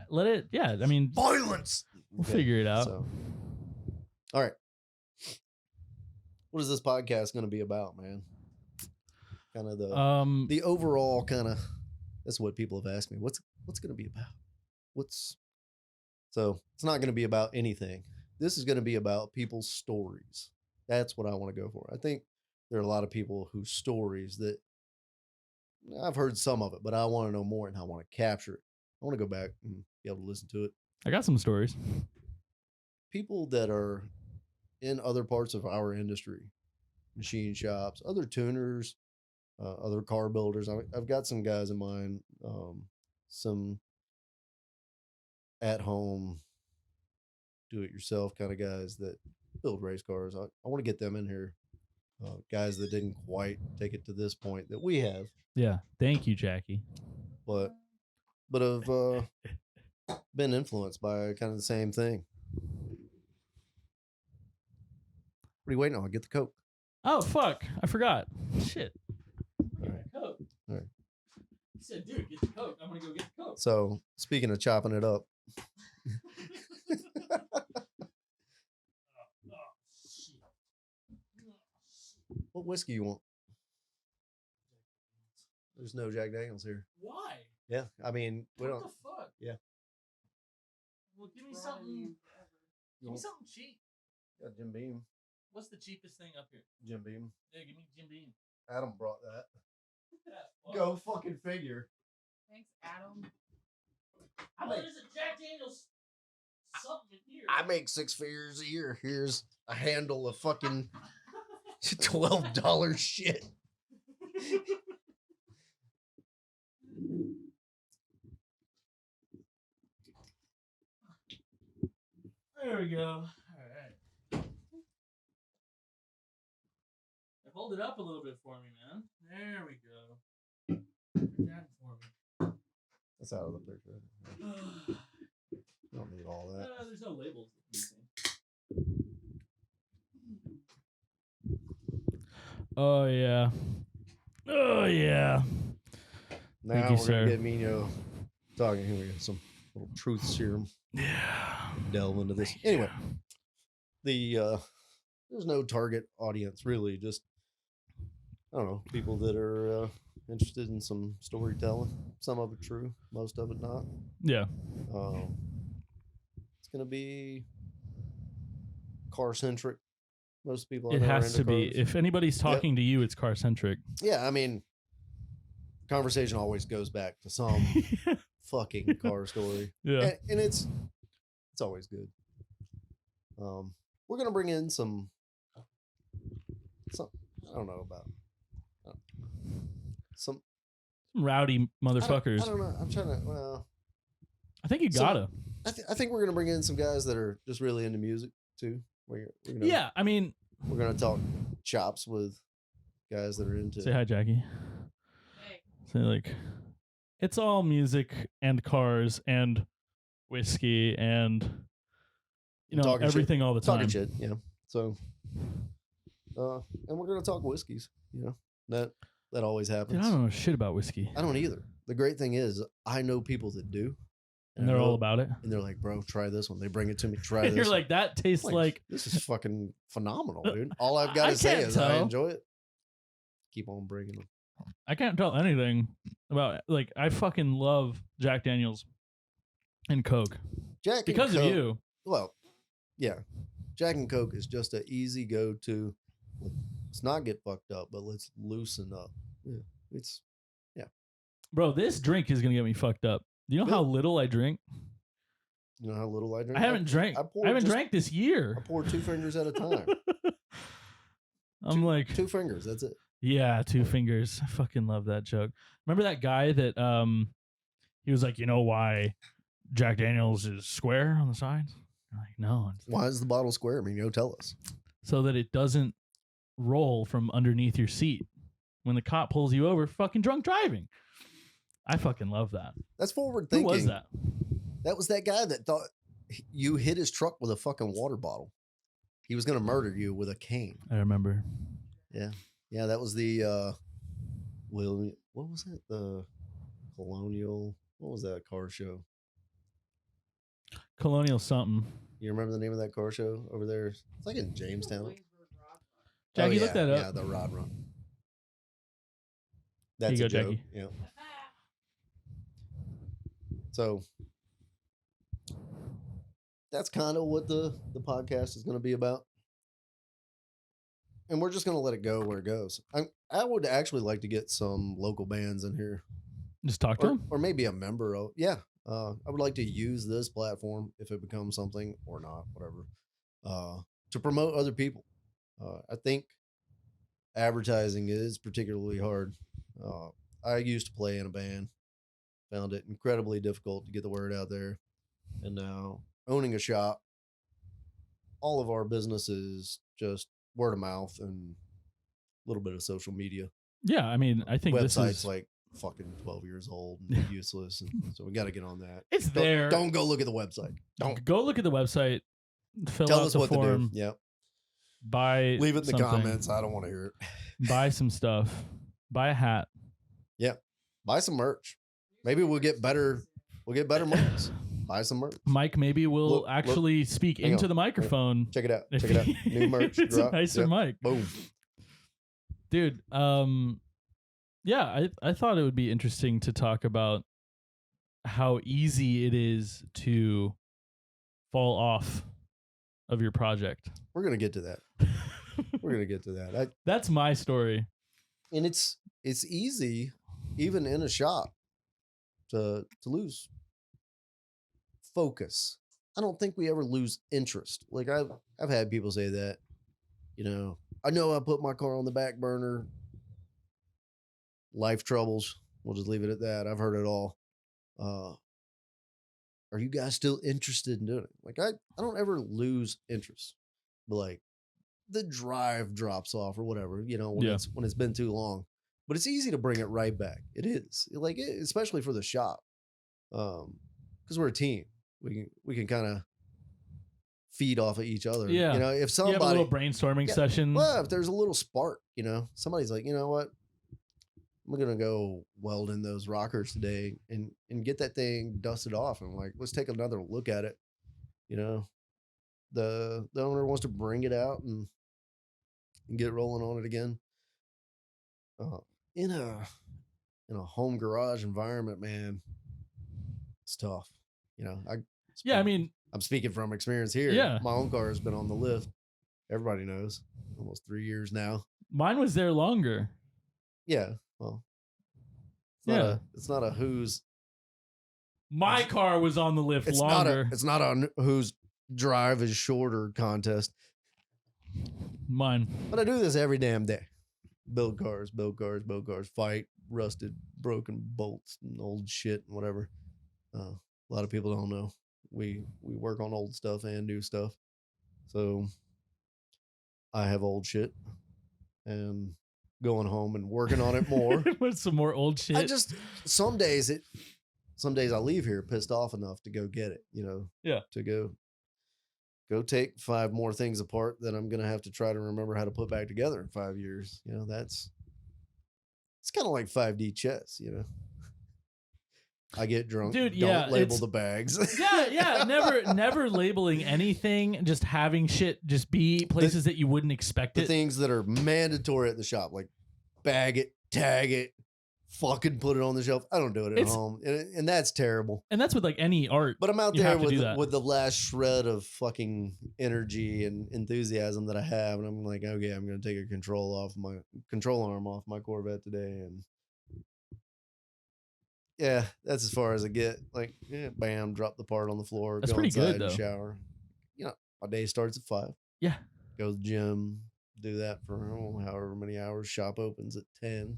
Let it. Yeah, I mean, violence. We'll figure it out. So. All right. What is this podcast going to be about, man? Kind of the overall kind of. That's what people have asked me. What's going to be about? So it's not going to be about anything. This is going to be about people's stories. That's what I want to go for. I think there are a lot of people whose stories that I've heard some of it, but I want to know more and I want to capture it. I want to go back and be able to listen to it. I got some stories. People that are in other parts of our industry, machine shops, other tuners, other car builders. I've got some guys in mind, some at-home, do-it-yourself kind of guys that build race cars. I want to get them in here. Guys that didn't quite take it to this point that we have. Yeah. Thank you, Jackie. But have been influenced by kind of the same thing. What are you waiting on? Get the Coke. Oh, fuck. I forgot. Shit. All right. Coke. All right. He said, dude, get the Coke. I'm going to go get the Coke. So, speaking of chopping it up. What whiskey you want? There's no Jack Daniels here. Why? Yeah, I mean, we don't. What the fuck? Yeah. Well, give me something. Give me something cheap. Yeah, Jim Beam. What's the cheapest thing up here? Jim Beam. Yeah, give me Jim Beam. Adam brought that. Go fucking figure. Thanks, Adam. There's a Jack Daniels something here. I make 6 figures a year. Here's a handle of fucking $12 shit. There we go. All right. Hold it up a little bit for me, man. There we go. Put that for me. That's out of the picture. You don't need all that. There's no labels. Oh, yeah. Oh, yeah. Now we're going to get Miño talking. Here we go. Some little truth serum. Yeah. Delve into this. Anyway, there's no target audience, really. Just, I don't know, people that are interested in some storytelling. Some of it true, most of it not. Yeah. It's going to be car-centric. Most people it has to be. If anybody's talking to you, it's car centric. Yeah, I mean, conversation always goes back to some fucking car story. Yeah, and it's always good. We're gonna bring in some I don't know about some rowdy motherfuckers. I don't know. I'm trying to. Well, I think you gotta. I think we're gonna bring in some guys that are just really into music too. We're gonna, yeah, I mean, we're gonna talk chops with guys that are into. Say hi, Jackie. Hey. Say like, it's all music and cars and whiskey and everything shit. All the time. Talking shit, yeah. So, and we're gonna talk whiskeys. That always happens. Dude, I don't know shit about whiskey. I don't either. The great thing is, I know people that do. And they're all about it. And they're like, bro, try this one. They bring it to me. Try this. You're like, that tastes like this is fucking phenomenal, dude. All I've got to say is I enjoy it. Keep on bringing them. I can't tell anything about I fucking love Jack Daniels and Coke. Because of you. Well, yeah. Jack and Coke is just an easy go-to. Let's not get fucked up, but let's loosen up. Yeah. Bro, this drink is gonna get me fucked up. Do you know how little I drink? You know how little I drink? I haven't drank. I haven't drank this year. I pour 2 fingers at a time. I'm like 2 fingers. That's it. Yeah, 2 fingers. I fucking love that joke. Remember that guy that he was like, you know why Jack Daniels is square on the side? I'm like, no. Why is the bottle square? I mean, tell us. So that it doesn't roll from underneath your seat when the cop pulls you over for fucking drunk driving. I fucking love that. That's forward thinking. Who was that? That was that guy that thought you hit his truck with a fucking water bottle. He was going to murder you with a cane. I remember. Yeah. Yeah, that was the, what was it? The Colonial What was that car show? Colonial something. You remember the name of that car show over there? It's like in Jamestown. Jackie, look that up. Yeah, the Rod Run. Here That's you a go, joke. Jackie. Yeah. So that's kind of what the podcast is going to be about. And we're just going to let it go where it goes. I would actually like to get some local bands in here. Just talk to them? Or maybe a member of, yeah. I would like to use this platform, if it becomes something or not, whatever, to promote other people. I think advertising is particularly hard. I used to play in a band, found it incredibly difficult to get the word out there. And now owning a shop, all of our business is just word of mouth and a little bit of social media. Yeah, I mean, I think website's this is like fucking 12 years old and useless, and so we got to get on that. It's there. Don't go look at the website. Don't go look at the website. Fill tell out us the what form. to do. Yep. Buy. Leave it in the something. comments. I don't want to hear it. Buy some stuff. Buy a hat. Yep. Buy some merch. Maybe we'll get better. We'll get better merch. Buy some merch. Mike maybe will actually speak into the microphone. Check it out. Check it out. New merch. It's a nicer mic. Boom. Dude, yeah, I thought it would be interesting to talk about how easy it is to fall off of your project. We're going to get to that. We're going to get to that. That's my story. And it's easy, even in a shop, to lose focus. I don't think we ever lose interest. Like I've had people say that, I know I put my car on the back burner. Life troubles. We'll just leave it at that. I've heard it all. Are you guys still interested in doing it? Like I don't ever lose interest, but like the drive drops off or whatever, when it's been too long. But it's easy to bring it right back. It is especially for the shop, because we're a team. We can kind of feed off of each other. Yeah. If somebody you have a little brainstorming session. Well, if there's a little spark, somebody's like, you know what? I'm going to go weld in those rockers today and get that thing dusted off. And like, let's take another look at it. The owner wants to bring it out and get rolling on it again. In a home garage environment, man, it's tough. I'm speaking from experience here. Yeah. My own car has been on the lift. Everybody knows. Almost 3 years now. Mine was there longer. Yeah. Well, it's not a who's. My car was on the lift longer. It's not a whose drive is shorter contest. Mine. But I do this every damn day. Build cars, fight rusted, broken bolts and old shit and whatever. A lot of people don't know. We work on old stuff and new stuff. So I have old shit and going home and working on it more. With some more old shit. Some days I leave here pissed off enough to go get it, Yeah. To go take 5 more things apart that I'm going to have to try to remember how to put back together in 5 years. It's kind of like 5D chess, I get drunk. Dude, don't label the bags. Yeah. Never labeling anything, just having shit just be places that you wouldn't expect the it. Things that are mandatory at the shop, like bag it, tag it, fucking put it on the shelf. I don't do it at home. And that's terrible. And that's with like any art. But I'm out there with the last shred of fucking energy and enthusiasm that I have. And I'm like, okay, I'm going to take a control arm off my Corvette today. And yeah, that's as far as I get. Like, bam, drop the part on the floor. That's go pretty inside good, though. and shower. My day starts at 5. Yeah. Go to the gym, do that for however many hours. Shop opens at 10.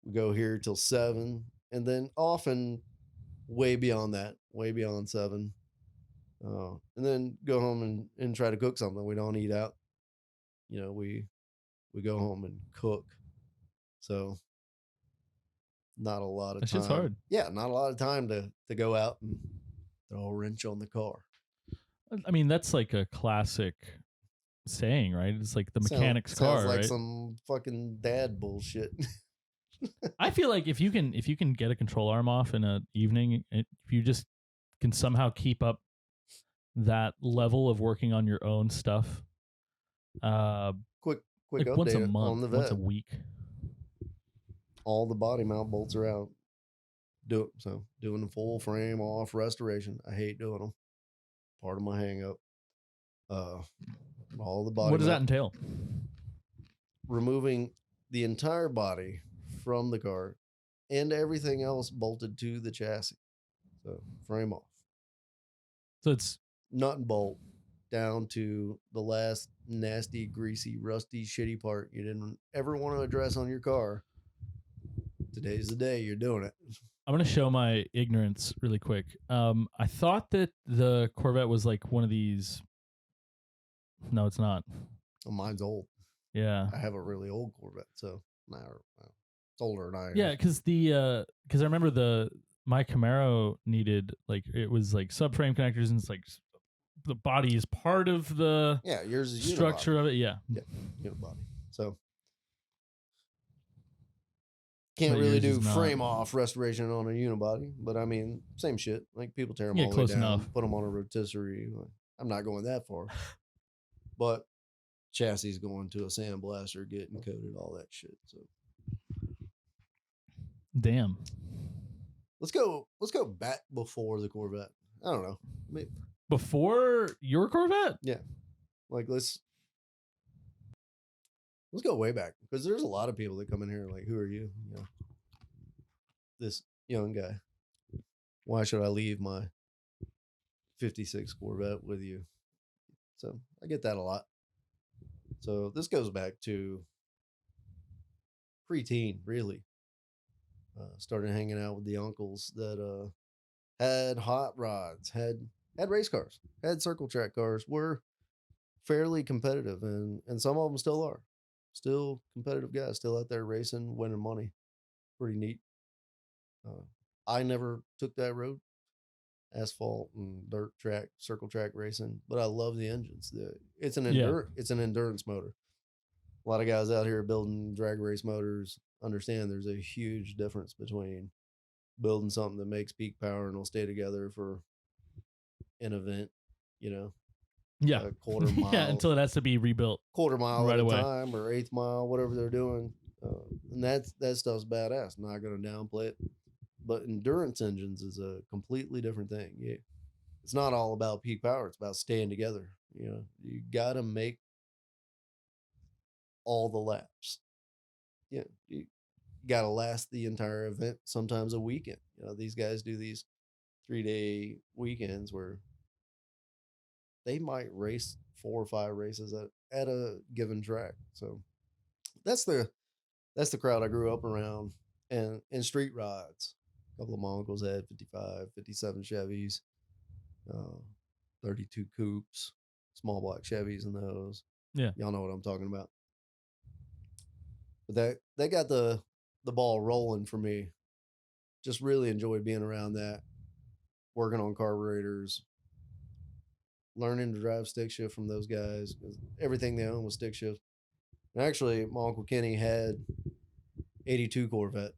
We go here till 7, and then often way beyond that, way beyond 7. And then go home and try to cook something. We don't eat out. We go home and cook. So not a lot of time. That's just hard. Yeah, not a lot of time to go out and throw a wrench on the car. I mean, that's like a classic saying, right? It's like the mechanic's car, sounds like right? some fucking dad bullshit. I feel like if you can get a control arm off in an evening, if you just can somehow keep up that level of working on your own stuff, Quick like update once a on month, the once a vet. week. All the body mount bolts are out. Doing the full frame off restoration. I hate doing them. Part of my hang up. All the body. What does that mount, entail? removing the entire body from the car and everything else bolted to the chassis. So frame off. So it's Nut and bolt down to the last nasty, greasy, rusty, shitty part you didn't ever want to address on your car. Today's the day you're doing it. I'm going to show my ignorance really quick. I thought that the Corvette was like one of these. No, it's not. Well, mine's old. Yeah. I have a really old Corvette, so it's older than I am. Yeah, because I remember my Camaro needed like it was like subframe connectors and it's like the body is part of the yours is structure unibody. of it. Yeah. Unibody. So can't But really yours do is not. frame off restoration on a unibody, but I mean, same shit. Like people tear them Yeah, all the way close down, enough. put them on a rotisserie. I'm not going that far, but chassis going to a sandblaster, getting coated, all that shit. So Damn. let's go back before the Corvette. I don't know. Before your Corvette? Like let's go way back because there's a lot of people that come in here like, who are you? You know, this young guy. Why should I leave my 56 Corvette with you? So I get that a lot. So this goes back to preteen, really. Started hanging out with the uncles that had hot rods, had race cars, had circle track cars, were fairly competitive, and some of them still are. Still competitive guys, still out there racing, winning money. Pretty neat. I never took that road, asphalt and dirt track, circle track racing, but I love the engines. It's an endurance motor. A lot of guys out here building drag race motors understand there's a huge difference between building something that makes peak power and will stay together for an event, Yeah. a quarter mile. Yeah, until it has to be rebuilt. Quarter mile right at away. a time or eighth mile, whatever they're doing. And that stuff's badass. Not going to downplay it. But endurance engines is a completely different thing. It's not all about peak power. It's about staying together. You got to make all the laps. You got to last the entire event, sometimes a weekend. These guys do these 3-day weekends where they might race 4 or 5 races at a given track. So that's the crowd I grew up around. And street rods. A couple of my uncles had 55, 57 Chevys, 32 coupes, small block Chevys in those. Yeah. Y'all know what I'm talking about. But that got the ball rolling for me. Just really enjoyed being around that, working on carburetors, learning to drive stick shift from those guys. Everything they owned was stick shift. And actually, my Uncle Kenny had 82 Corvette.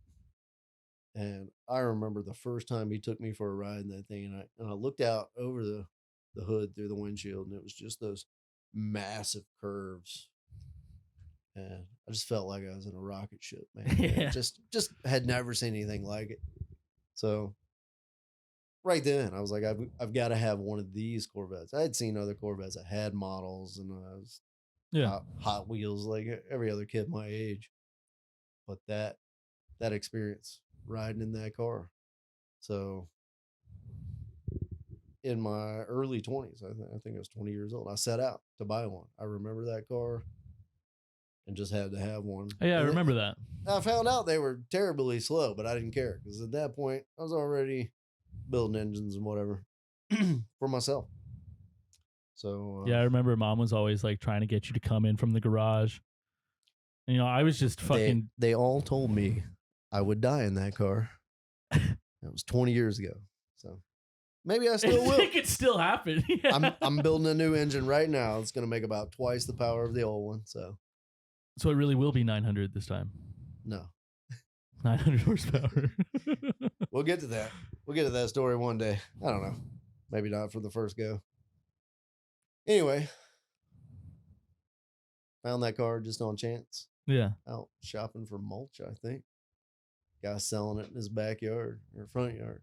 And I remember the first time he took me for a ride in that thing, and I looked out over the hood through the windshield, and it was just those massive curves. And I just felt like I was in a rocket ship, man. Yeah. Just had never seen anything like it. So right then, I was like, I've got to have one of these Corvettes. I had seen other Corvettes that had models, and I was Hot Wheels like every other kid my age. But that experience riding in that car. So in my early 20s, I think I was 20 years old, I set out to buy one. I remember that car and just had to have one. Oh, yeah, and I remember that. I found out they were terribly slow, but I didn't care because at that point I was already building engines and whatever for myself. So yeah, I remember Mom was always like trying to get you to come in from the garage. And, I was just fucking. They all told me I would die in that car. That was 20 years ago. So maybe I still will. It could still happen. Yeah. I'm building a new engine right now. It's going to make about twice the power of the old one. So it really will be 900 this time. no. 900 horsepower. We'll get to that. We'll get to that story one day. I don't know. Maybe not for the first go. Anyway, found that car just on chance. Yeah. Out shopping for mulch, I think. Guy selling it in his backyard or front yard.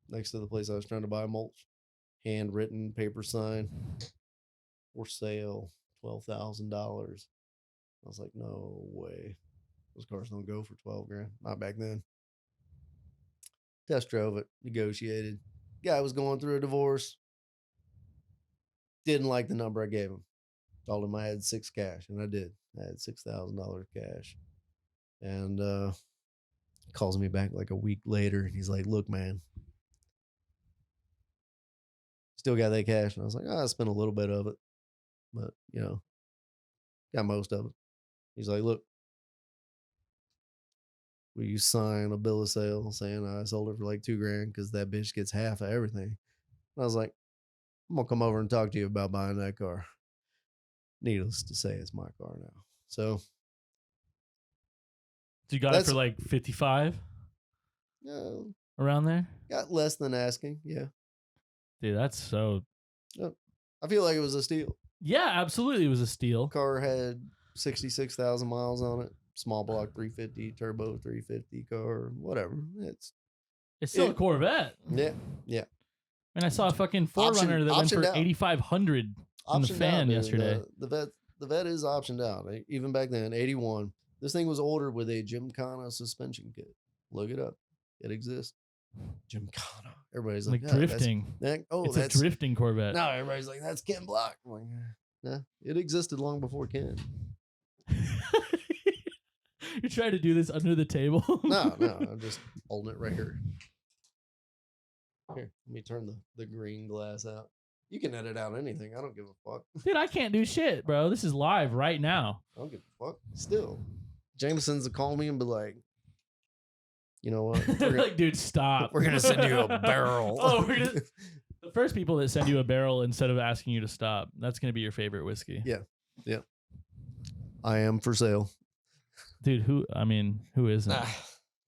Next to the place I was trying to buy mulch. Handwritten paper sign. For sale, $12,000. I was like, no way. Those cars don't go for 12 grand. Not back then. Test drove it, negotiated. Guy was going through a divorce. Didn't like the number I gave him. Told him I had 6 cash, and I did. I had $6,000 cash. And calls me back like a week later, and he's like, look, man, still got that cash. And I was like, I spent a little bit of it, but, got most of it. He's like, look, will you sign a bill of sale saying I sold it for like 2 grand because that bitch gets half of everything? And I was like, I'm going to come over and talk to you about buying that car. Needless to say, it's my car now. So you got it for like 55? Around there? Got less than asking, yeah. Dude, that's so... I feel like it was a steal. Yeah, absolutely it was a steal. Car had 66,000 miles on it. Small block 350, turbo 350 car, whatever. It's still a Corvette. Yeah. And I saw a fucking 4Runner that went for 8,500 in the fan yesterday. The vet is optioned out. Even back then, 81. This thing was ordered with a Gymkhana suspension kit. Look it up. It exists. Gymkhana. Everybody's like drifting. It's a drifting Corvette. No, everybody's like, that's Ken Block. I'm like, nah, it existed long before Ken. You're trying to do this under the table? No, I'm just holding it right here. Here, let me turn the green glass out. You can edit out anything. I don't give a fuck. Dude, I can't do shit, bro. This is live right now. I don't give a fuck. Still. Jameson's to call me and be like, you know what? They're like, dude, stop. We're going to send you a barrel. The first people that send you a barrel instead of asking you to stop, that's going to be your favorite whiskey. Yeah. I am for sale. Dude, who isn't?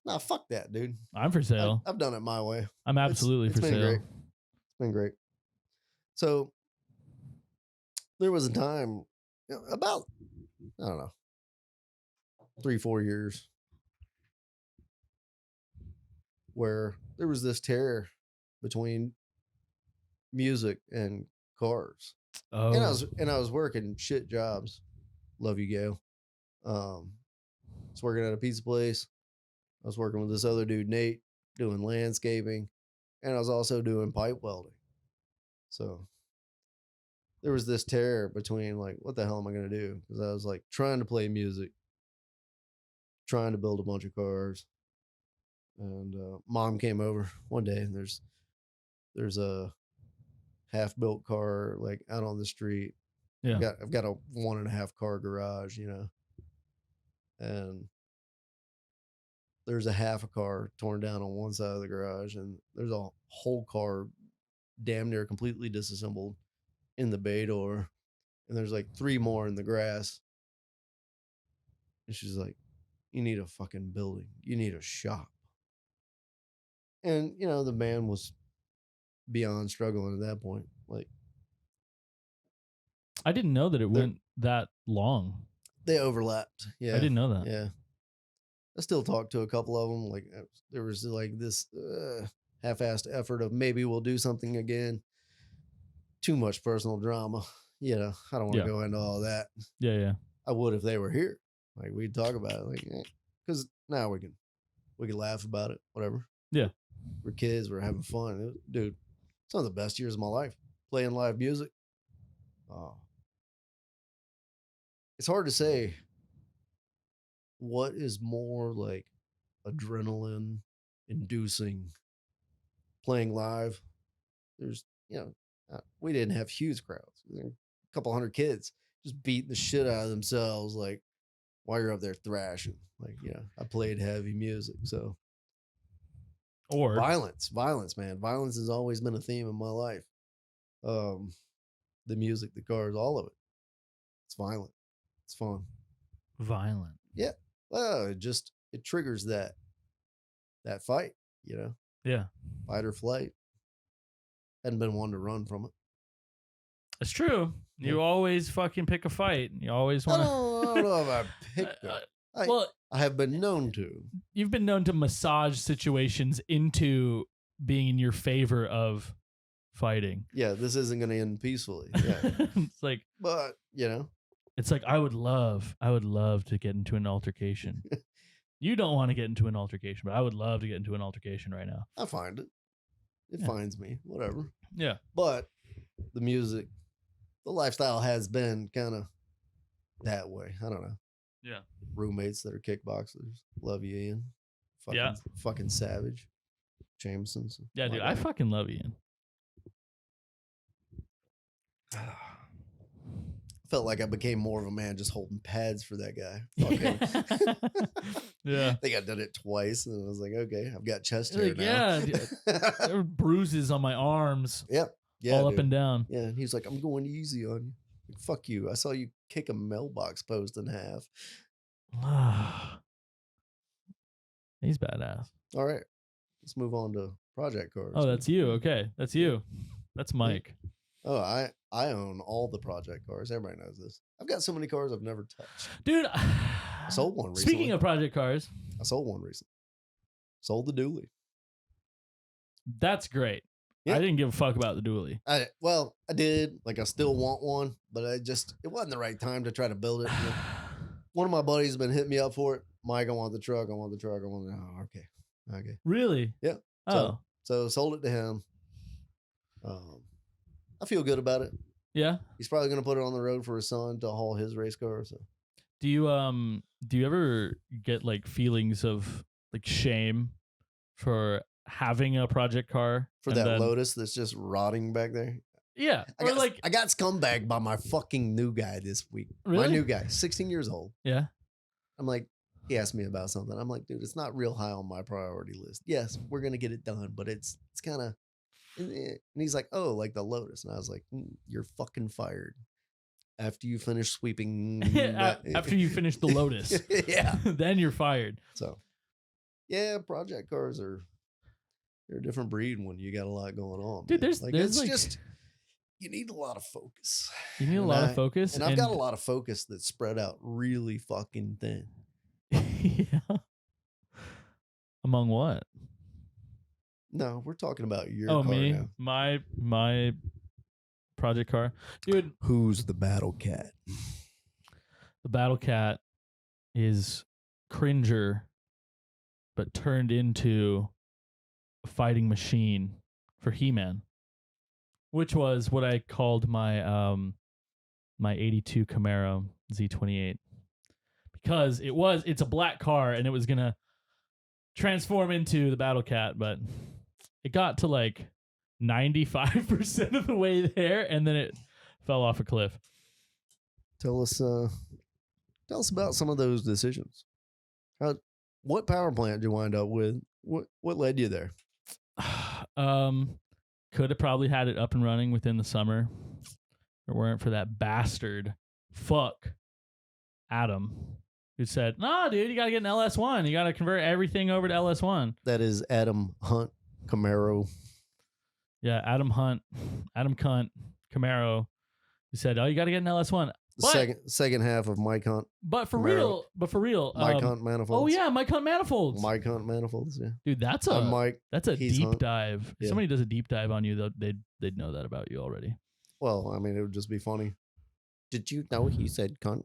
Nah, fuck that, dude. I'm for sale. I've done it my way. I'm absolutely for sale. Great. It's been great. So there was a time about, I don't know, 3-4 years where there was this tear between music and cars. Oh. And I was working shit jobs. Love you, Gail. I was working at a pizza place. I was working with this other dude, Nate, doing landscaping, and I was also doing pipe welding. So there was this tear between like, what the hell am I going to do? Because I was like trying to play music, trying to build a bunch of cars. And mom came over one day, and there's a half-built car like out on the street. Yeah, I've got a 1.5 car garage, and there's a half a car torn down on one side of the garage, and there's a whole car damn near completely disassembled in the bay door, and there's like 3 more in the grass. And she's like, you need a fucking building. You need a shop. And, the man was beyond struggling at that point. Like, I didn't know that it went that long. They overlapped. Yeah. I didn't know that. Yeah. I still talk to a couple of them. Like, there was like this half-assed effort of maybe we'll do something again. Too much personal drama. I don't want to go into all that. Yeah. I would if they were here. Like, we'd talk about it. Like, because now we can laugh about it. Whatever. Yeah. We're kids. We're having fun. Dude, some of the best years of my life. Playing live music. Oh. It's hard to say what is more like adrenaline inducing playing live. There's, we didn't have huge crowds. A couple hundred kids just beating the shit out of themselves. Like, while you're up there thrashing, like, I played heavy music. So, or violence, man. Violence has always been a theme in my life. The music, the cars, all of it. It's violent. It's fun. Violent. Yeah. Well, it triggers that fight, Yeah. fight or flight. Hadn't been one to run from it. It's true. You always fucking pick a fight. You always I want don't know if I picked it. Well, I have been known to. you've been known to massage situations into being in your favor of fighting. Yeah, this isn't going to end peacefully. Yeah. It's like, But, it's like I would love to get into an altercation. You don't want to get into an altercation, but I would love to get into an altercation right now. I find it. It finds me, whatever. Yeah. But the music, the lifestyle has been kind of that way. I don't know. Yeah. Roommates that are kickboxers. Love you, Ian. Fucking savage. Jameson. Yeah, dude. I fucking love Ian. Felt like I became more of a man just holding pads for that guy. Fuck him. Yeah. I think I did it twice, and I was like, okay, I've got chest hair now. Yeah. There were bruises on my arms. Yep. Yeah, all dude. up and down. Yeah, and he's like, I'm going easy on you. Like, fuck you. I saw you kick a mailbox post in half. He's badass. All right. Let's move on to project cars. Oh, that's you. Okay. That's you. That's Mike. Oh, I own all the project cars. Everybody knows this. I've got so many cars I've never touched. Dude, I sold one recently. Speaking of project cars. I sold one recently. Sold the dually. That's great. Yeah. I didn't give a fuck about the dually. I did. Like, I still want one, but it wasn't the right time to try to build it. One of my buddies has been hitting me up for it. Mike, I want the truck. Oh, okay. Really? Yeah. Oh. So sold it to him. I feel good about it. Yeah. He's probably going to put it on the road for his son to haul his race car. So, do you ever get like feelings of like shame for having a project car for that Lotus that's just rotting back there? Yeah. I got scumbag by my fucking new guy this week. Really? My new guy, 16 years old. Yeah. I'm like, he asked me about something. I'm like, dude, it's not real high on my priority list. Yes, we're going to get it done, but it's kind of, and he's like, oh, like the Lotus. And I was like, you're fucking fired. After you finish sweeping. After you finish the Lotus. Yeah. Then you're fired. So, yeah, project cars they're a different breed when you got a lot going on. Dude, man. there's just, you need a lot of focus. You need a lot of focus. And I've got a lot of focus that's spread out really fucking thin. Yeah. Among what? No, we're talking about your car me? Now. My project car. Dude. Who's the Battle Cat? The Battle Cat is Cringer, but turned into a fighting machine for He-Man, which was what I called my my 82 Camaro Z28, because it's a black car and it was gonna transform into the Battle Cat, but it got to like 95% of the way there and then it fell off a cliff. Tell us about some of those decisions. What power plant did you wind up with? What led you there? Could have probably had it up and running within the summer if it weren't for that bastard Adam, who said, "No, dude, you got to get an LS1. You got to convert everything over to LS1." That is Adam Hunt Camaro. Yeah, Adam Cunt Camaro. He said, "Oh, you got to get an LS1." The second half of Mike Hunt. But for Camaro. real, Mike Hunt Manifolds. Oh yeah, Mike Hunt Manifolds. Mike Hunt Manifolds. Yeah, dude, that's a deep Hunt. dive. If somebody does a deep dive on you, they'd know that about you already. Well, I mean, it would just be funny. Did you know he said cunt?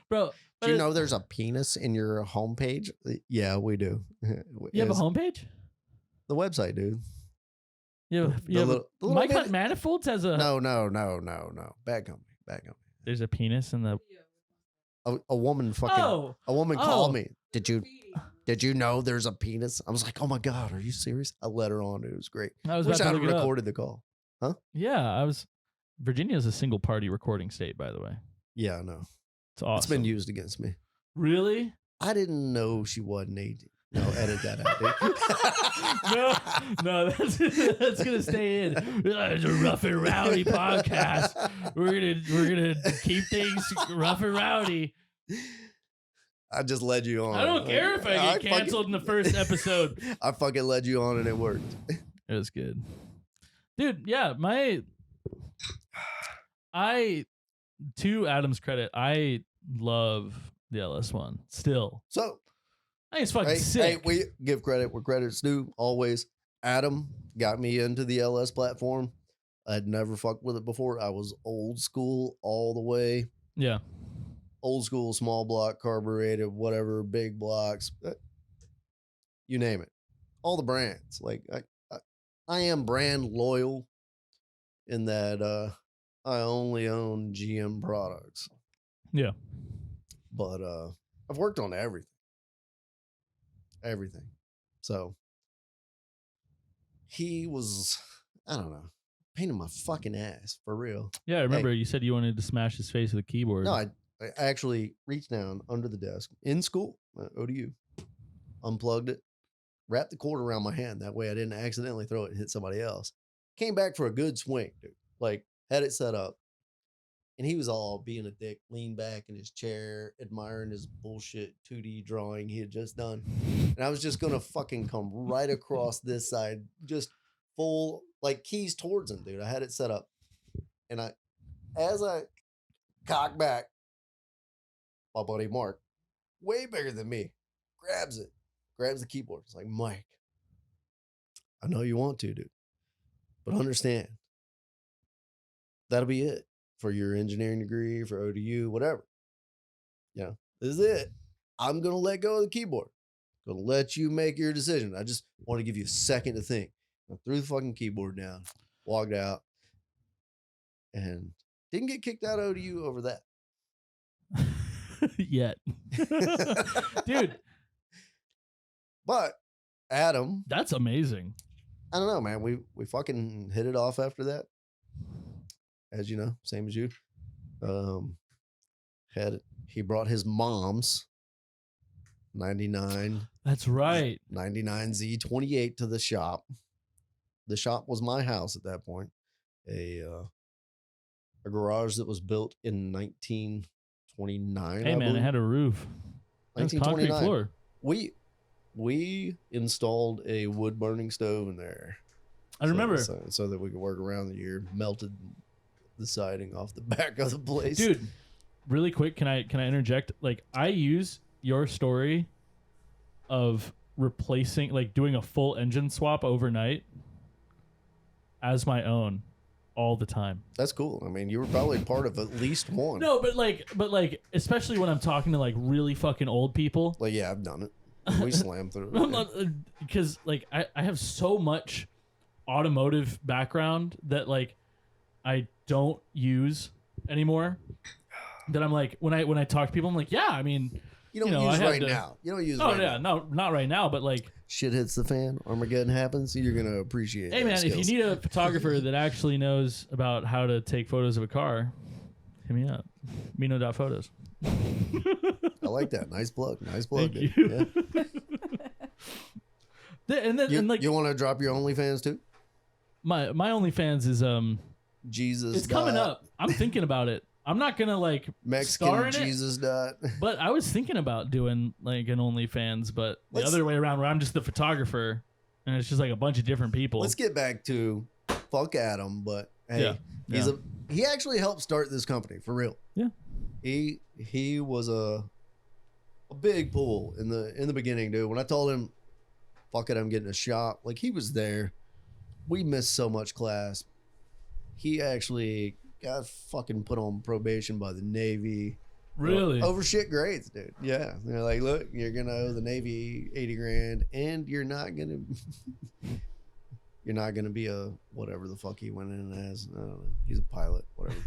Bro, do you know there's a penis in your homepage? Yeah, we do. You have a homepage? The website, dude. Mike Hunt Manifolds has a... No. Bad company. There's a penis in the... A woman fucking... A woman called me. Did you know there's a penis? I was like, oh my God, are you serious? I let her on. It was great. I wish I had recorded the call. Huh? Yeah, Virginia is a single party recording state, by the way. Yeah, I know. It's awesome. It's been used against me. Really? I didn't know she wasn't 18. No, edit that out, dude. no, that's gonna stay in. It's a rough and rowdy podcast. We're gonna keep things rough and rowdy. I just led you on. I don't care if I get canceled in the first episode. I fucking led you on and it worked. It was good. Dude, yeah, to Adam's credit, I love the LS1 still. So, I think it's fucking sick. Hey, we give credit where credit's due, always. Adam got me into the LS platform. I'd never fucked with it before. I was old school all the way. Yeah. Old school, small block, carbureted, whatever, big blocks. You name it. All the brands. Like, I am brand loyal in that I only own GM products. Yeah. But I've worked on everything. Everything. So he was, I don't know, painting my fucking ass for real. Yeah, I remember you said you wanted to smash his face with a keyboard. No, I actually reached down under the desk in school, ODU, unplugged it, wrapped the cord around my hand. That way I didn't accidentally throw it and hit somebody else. Came back for a good swing, dude. Like, had it set up. And he was all being a dick, leaned back in his chair, admiring his bullshit 2D drawing he had just done. And I was just going to fucking come right across this side, just full, like, keys towards him, dude. I had it set up. And as I cock back, my buddy Mark, way bigger than me, grabs the keyboard. It's like, Mike, I know you want to, dude, but understand, that'll be it for your engineering degree, for ODU, whatever. Yeah, this is it. I'm going to let go of the keyboard. Going to let you make your decision. I just want to give you a second to think. I threw the fucking keyboard down, walked out, and didn't get kicked out of ODU over that. Yet. Dude. But Adam. That's amazing. I don't know, man. We fucking hit it off after that. As you know, same as you. He brought his mom's 99. That's right. 99 Z28 to the shop. The shop was my house at that point. A garage that was built in 1929. Hey, man, it had a roof. 1929. Concrete floor. We installed a wood burning stove in there. I remember. So that we could work around the year. Melted the siding off the back of the place. Dude, really quick, can I interject? Like, I use your story of replacing, like, doing a full engine swap overnight as my own all the time. That's cool. I mean, you were probably part of at least one. No, but like, especially when I'm talking to like really fucking old people. Like, yeah, I've done it. We slammed through it. Because like I have so much automotive background that like I don't use anymore. That I'm like, when I talk to people, I'm like, yeah, I mean, you don't use right now. You don't use. Oh yeah, no, not right now. But like, shit hits the fan, Armageddon happens. You're gonna appreciate. Hey man, skills. if you need a photographer that actually knows about how to take photos of a car, hit me up. Miño.photos. I like that. Nice plug. Nice plug. Thank dude. you. Yeah. and like, you want to drop your OnlyFans too? My OnlyFans is Jesus. It's coming up. I'm thinking about it. I'm not gonna like Mexican star in Jesus it, dot. But I was thinking about doing like an OnlyFans, but the other way around, where I'm just the photographer and it's just like a bunch of different people. Let's get back to fuck Adam, but hey, he actually helped start this company for real. Yeah, he was a big pull in the beginning, dude. When I told him, fuck it, I'm getting a shop, like he was there. We missed so much class. He actually got fucking put on probation by the Navy. Really? Over shit grades, dude. Yeah. They're like, look, you're going to owe the Navy 80 grand and you're not going to be a whatever the fuck he went in as. I don't know. He's a pilot, whatever.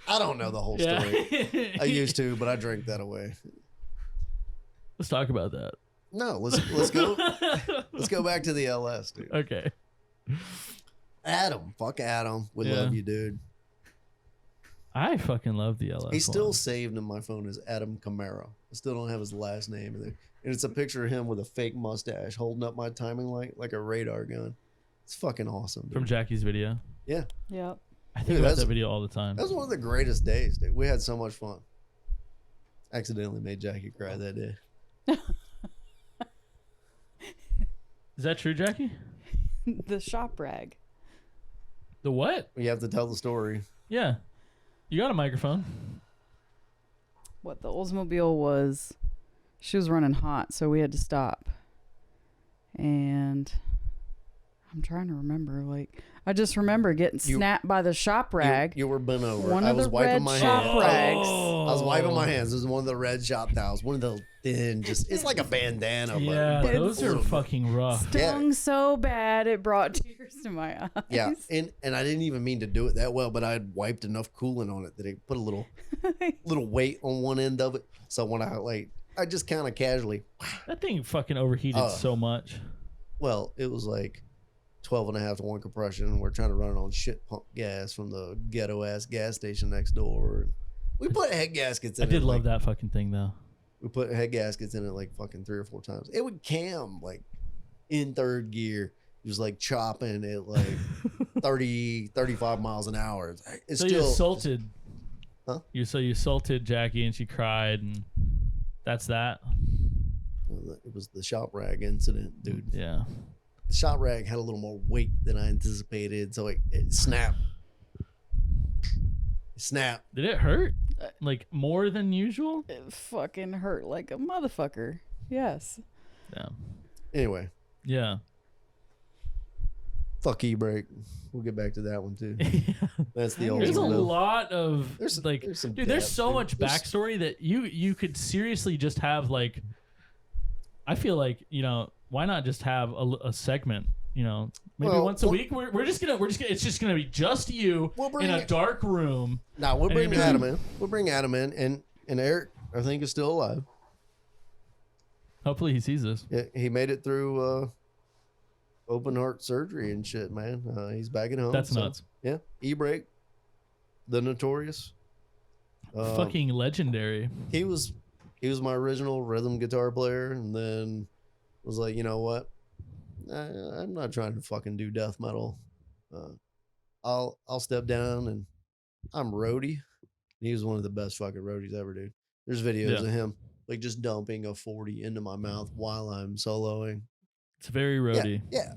I don't know the whole story. I used to, but I drank that away. Let's talk about that. No, let's go. Let's go back to the LS, dude. Okay. Adam. Fuck Adam. We love you, dude. I fucking love the LS. He's still saved in my phone as Adam Camaro. I still don't have his last name in there. And it's a picture of him with a fake mustache holding up my timing light like a radar gun. It's fucking awesome, dude. From Jackie's video. Yeah. Yep. I think about that video all the time. That was one of the greatest days, dude. We had so much fun. accidentally made Jackie cry that day. Is that true, Jackie? The shop rag. The what? You have to tell the story. Yeah. You got a microphone. What the Oldsmobile was, she was running hot, so we had to stop. And I'm trying to remember, like, I just remember getting snapped by the shop rag. You were bent over. One I of was the wiping red my shop hands. rags. I was wiping my hands. This is one of the red shop towels. One of the thin, it's like a bandana. Yeah, but those a are little bit. fucking rough. Stung so bad it brought tears to my eyes. Yeah, and I didn't even mean to do it that well, but I had wiped enough coolant on it that it put a little weight on one end of it. So when I just kind of casually. That thing fucking overheated so much. Well, it was like 12.5 to 1 compression, and we're trying to run it on shit pump gas from the ghetto ass gas station next door. We put head gaskets in it. I did love that fucking thing though. We put head gaskets in it like fucking 3 or 4 times. It would cam like in third gear. It was like chopping at like 30, 35 miles an hour. It's so still, you assaulted. Huh? You assaulted Jackie and she cried, and that's that. It was the shop rag incident, dude. Yeah. The shop rag had a little more weight than I anticipated, so it snapped. It snapped. Did it hurt? Like more than usual? It fucking hurt like a motherfucker. Yes. Yeah. Anyway. Yeah. Fuck e-brake. We'll get back to that one too. That's the old. There's a one, though. lot of there's some dude. There's depth, so dude. much backstory that you could seriously just have like. I feel like why not just have a segment? Maybe once a week. We're just gonna it's just gonna be just you in a dark room. No, we'll bring Adam in. We'll bring Adam in, and Eric I think is still alive. Hopefully he sees this. Yeah, he made it through open heart surgery and shit, man. He's back at home. That's nuts. Yeah, e-brake, the notorious. Fucking legendary. He was my original rhythm guitar player, and then was like, you know what? I'm not trying to fucking do death metal. I'll step down, and I'm roadie. He was one of the best fucking roadies ever, dude. There's videos of him like just dumping a 40 into my mouth while I'm soloing. It's very roadie. Yeah.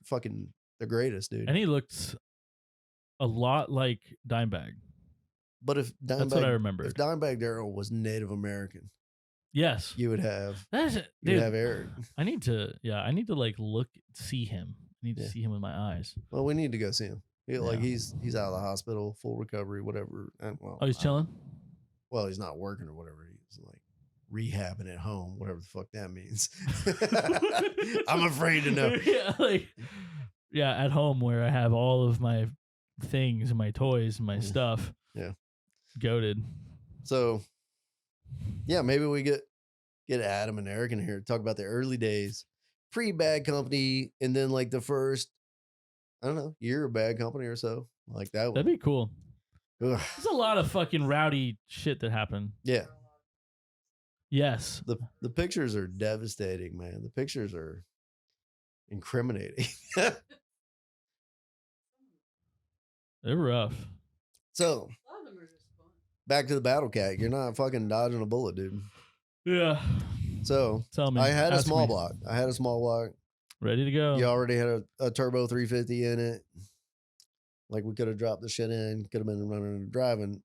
Fucking the greatest, dude. And he looked a lot like Dimebag. But if Dimebag, that's what I remember. If Dimebag Darrell was Native American, yes, you would have. You'd have Eric. I need to like see him. I need to see him with my eyes. Well, we need to go see him. Like he's out of the hospital, full recovery, whatever. And, he's chilling. Well, he's not working or whatever. He's like rehabbing at home, whatever the fuck that means. I'm afraid to know. At home where I have all of my things and my toys and my stuff. Yeah. Goated. So yeah, maybe we get Adam and Eric in here to talk about the early days, pre-Bad Company, and then like the first, I don't know, year of Bad Company or so. Like that. That'd be cool. Ugh. There's a lot of fucking rowdy shit that happened. Yeah. Yes. The pictures are devastating, man. The pictures are incriminating. They're rough. So, back to the Battle Cat. You're not fucking dodging a bullet, dude. Yeah. So, tell me. I had a small block. Ready to go. You already had a turbo 350 in it. Like we could have dropped the shit in, could have been running and driving.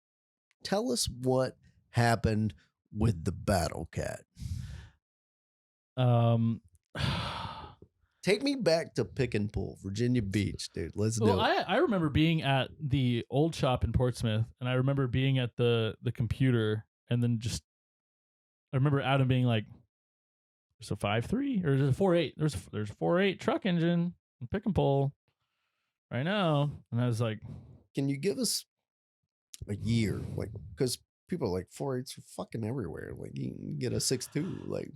Tell us what happened with the Battle Cat. Take me back to Pick and Pull, Virginia Beach, dude. Let's do it. I remember being at the old shop in Portsmouth, and I remember being at the computer, and then I remember Adam being like, "There's a 5.3 or is it a 4.8? There's a 4.8 truck engine in Pick and Pull right now," and I was like, "Can you give us a year, like, because people are like 4.8s are fucking everywhere. Like you can get a 6.2, like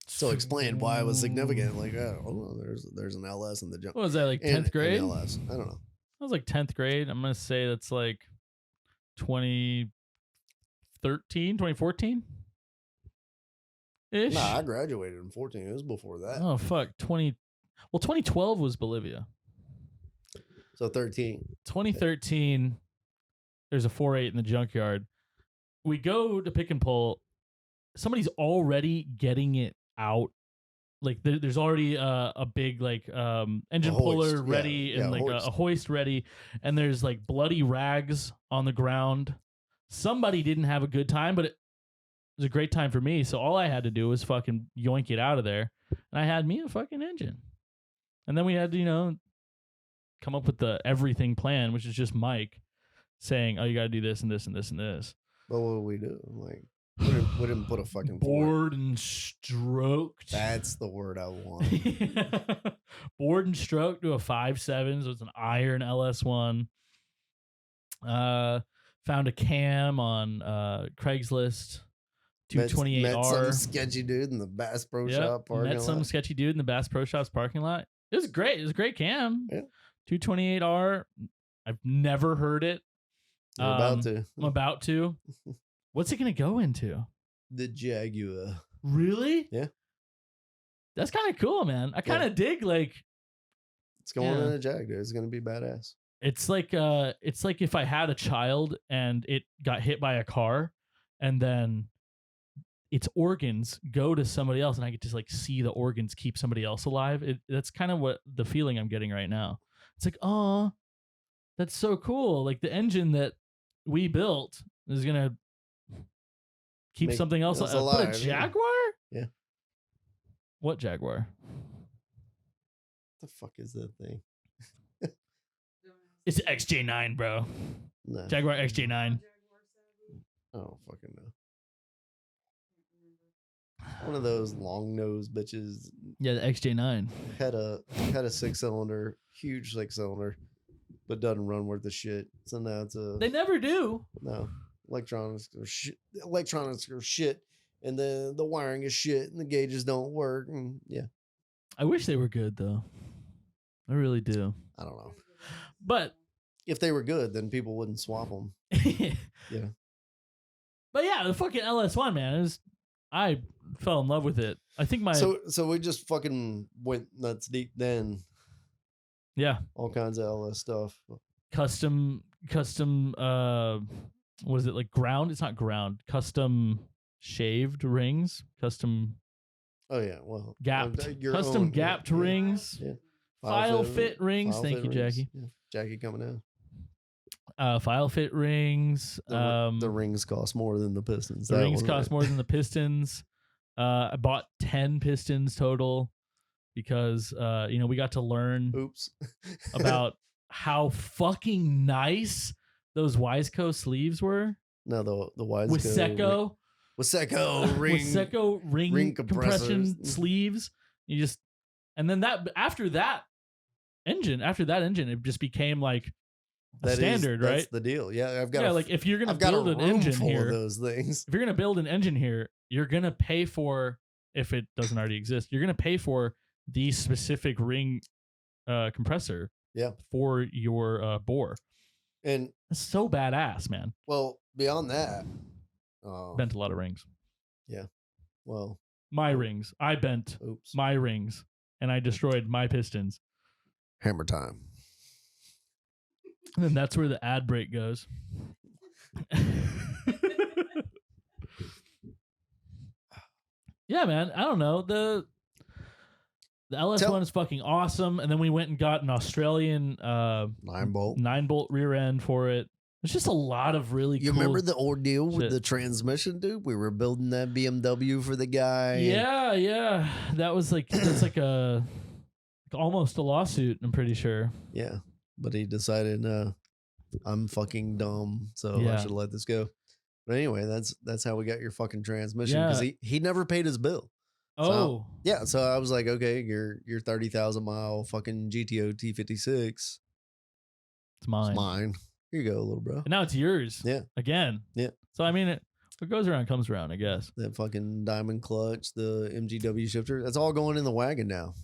So explain why it was significant. Like there's an LS in the jump. What was that, like 10th grade? LS. I don't know. That was like 10th grade. I'm gonna say that's like 2013, 2014 ish. Nah, I graduated in 14. It was before that. Oh fuck, 2012 was Bolivia. So 13. 2013. There's a 4.8 in the junkyard. we go to pick and pull. Somebody's already getting it out. Like there's already a big like engine puller ready and like a hoist ready, and there's like bloody rags on the ground. Somebody didn't have a good time, but it was a great time for me. So all I had to do was fucking yoink it out of there, and I had me a fucking engine. And then we had to, come up with the everything plan, which is just Mike saying, "Oh, you got to do this and this and this and this." But what do we do? Like, we didn't put a fucking bored and stroked. That's the word I want. Bored and stroked to a 5.7, so it's an iron LS1. Found a cam on Craigslist. 228R. Met some sketchy dude in the Bass Pro Shop parking lot. Met some sketchy dude in the Bass Pro Shop's parking lot. It was great. It was a great cam. Yeah. 228R. I've never heard it. You're about to. I'm about to. What's it going to go into? The Jaguar. Really? Yeah. That's kind of cool, man. I kind of dig like. It's going in a Jaguar. It's going to be badass. It's like if I had a child and it got hit by a car, and then its organs go to somebody else, and I get to like see the organs keep somebody else alive. That's kind of what the feeling I'm getting right now. It's like, oh, that's so cool. Like the engine that we built is gonna keep something else alive. Put a Jaguar? Yeah. What Jaguar? What the fuck is that thing? It's XJ9, bro. No. Jaguar XJ9. I don't fucking know. One of those long nosed bitches. Yeah, the XJ9 had a 6-cylinder, huge 6-cylinder, but doesn't run worth a shit. So now it's a. They never do. No, electronics are shit. Electronics are shit, and the wiring is shit, and the gauges don't work. And yeah, I wish they were good though. I really do. I don't know. But if they were good, then people wouldn't swap them. Yeah. But yeah, the fucking LS1, man, I fell in love with it. I think so we just fucking went nuts deep then. Yeah. All kinds of LS stuff. Custom what is it, like ground? It's not ground. Custom shaved rings. Custom Oh yeah, well gapped. Custom gapped rings. Yeah. File fit rings. Thank you, Jackie. Yeah. Jackie coming out. File fit rings. The rings cost more than the pistons. The rings cost more than the pistons. I bought 10 pistons total because we got to learn about how fucking nice those Wiseco sleeves were. No, the Wiseco Wiseco ring compression sleeves. And then after that engine, it just became like standard, right? That's the deal. Yeah, I've got. Like if you're gonna build an engine here, those things. If you're gonna build an engine here, you're gonna pay for, if it doesn't already exist, you're gonna pay for the specific ring compressor. Yeah. For your bore, and it's so badass, man. Well, beyond that, bent a lot of rings. Yeah. Well, my rings. I bent my rings, and I destroyed my pistons. Hammer time. And then that's where the ad break goes. Yeah, man. I don't know. The LS1 is fucking awesome. And then we went and got an Australian 9-bolt rear end for it. It's just a lot of really cool. You remember the ordeal with the transmission, dude? We were building that BMW for the guy. Yeah. That was like almost a lawsuit, I'm pretty sure. Yeah. But he decided, I'm fucking dumb, so I should let this go. But anyway, that's how we got your fucking transmission, because he never paid his bill. Oh. So I was like, okay, your 30,000 mile fucking GTO T56. It's mine. Here you go, little bro. And now it's yours. Yeah. Again. Yeah. So I mean, what goes around comes around, I guess. That fucking diamond clutch, the MGW shifter, that's all going in the wagon now.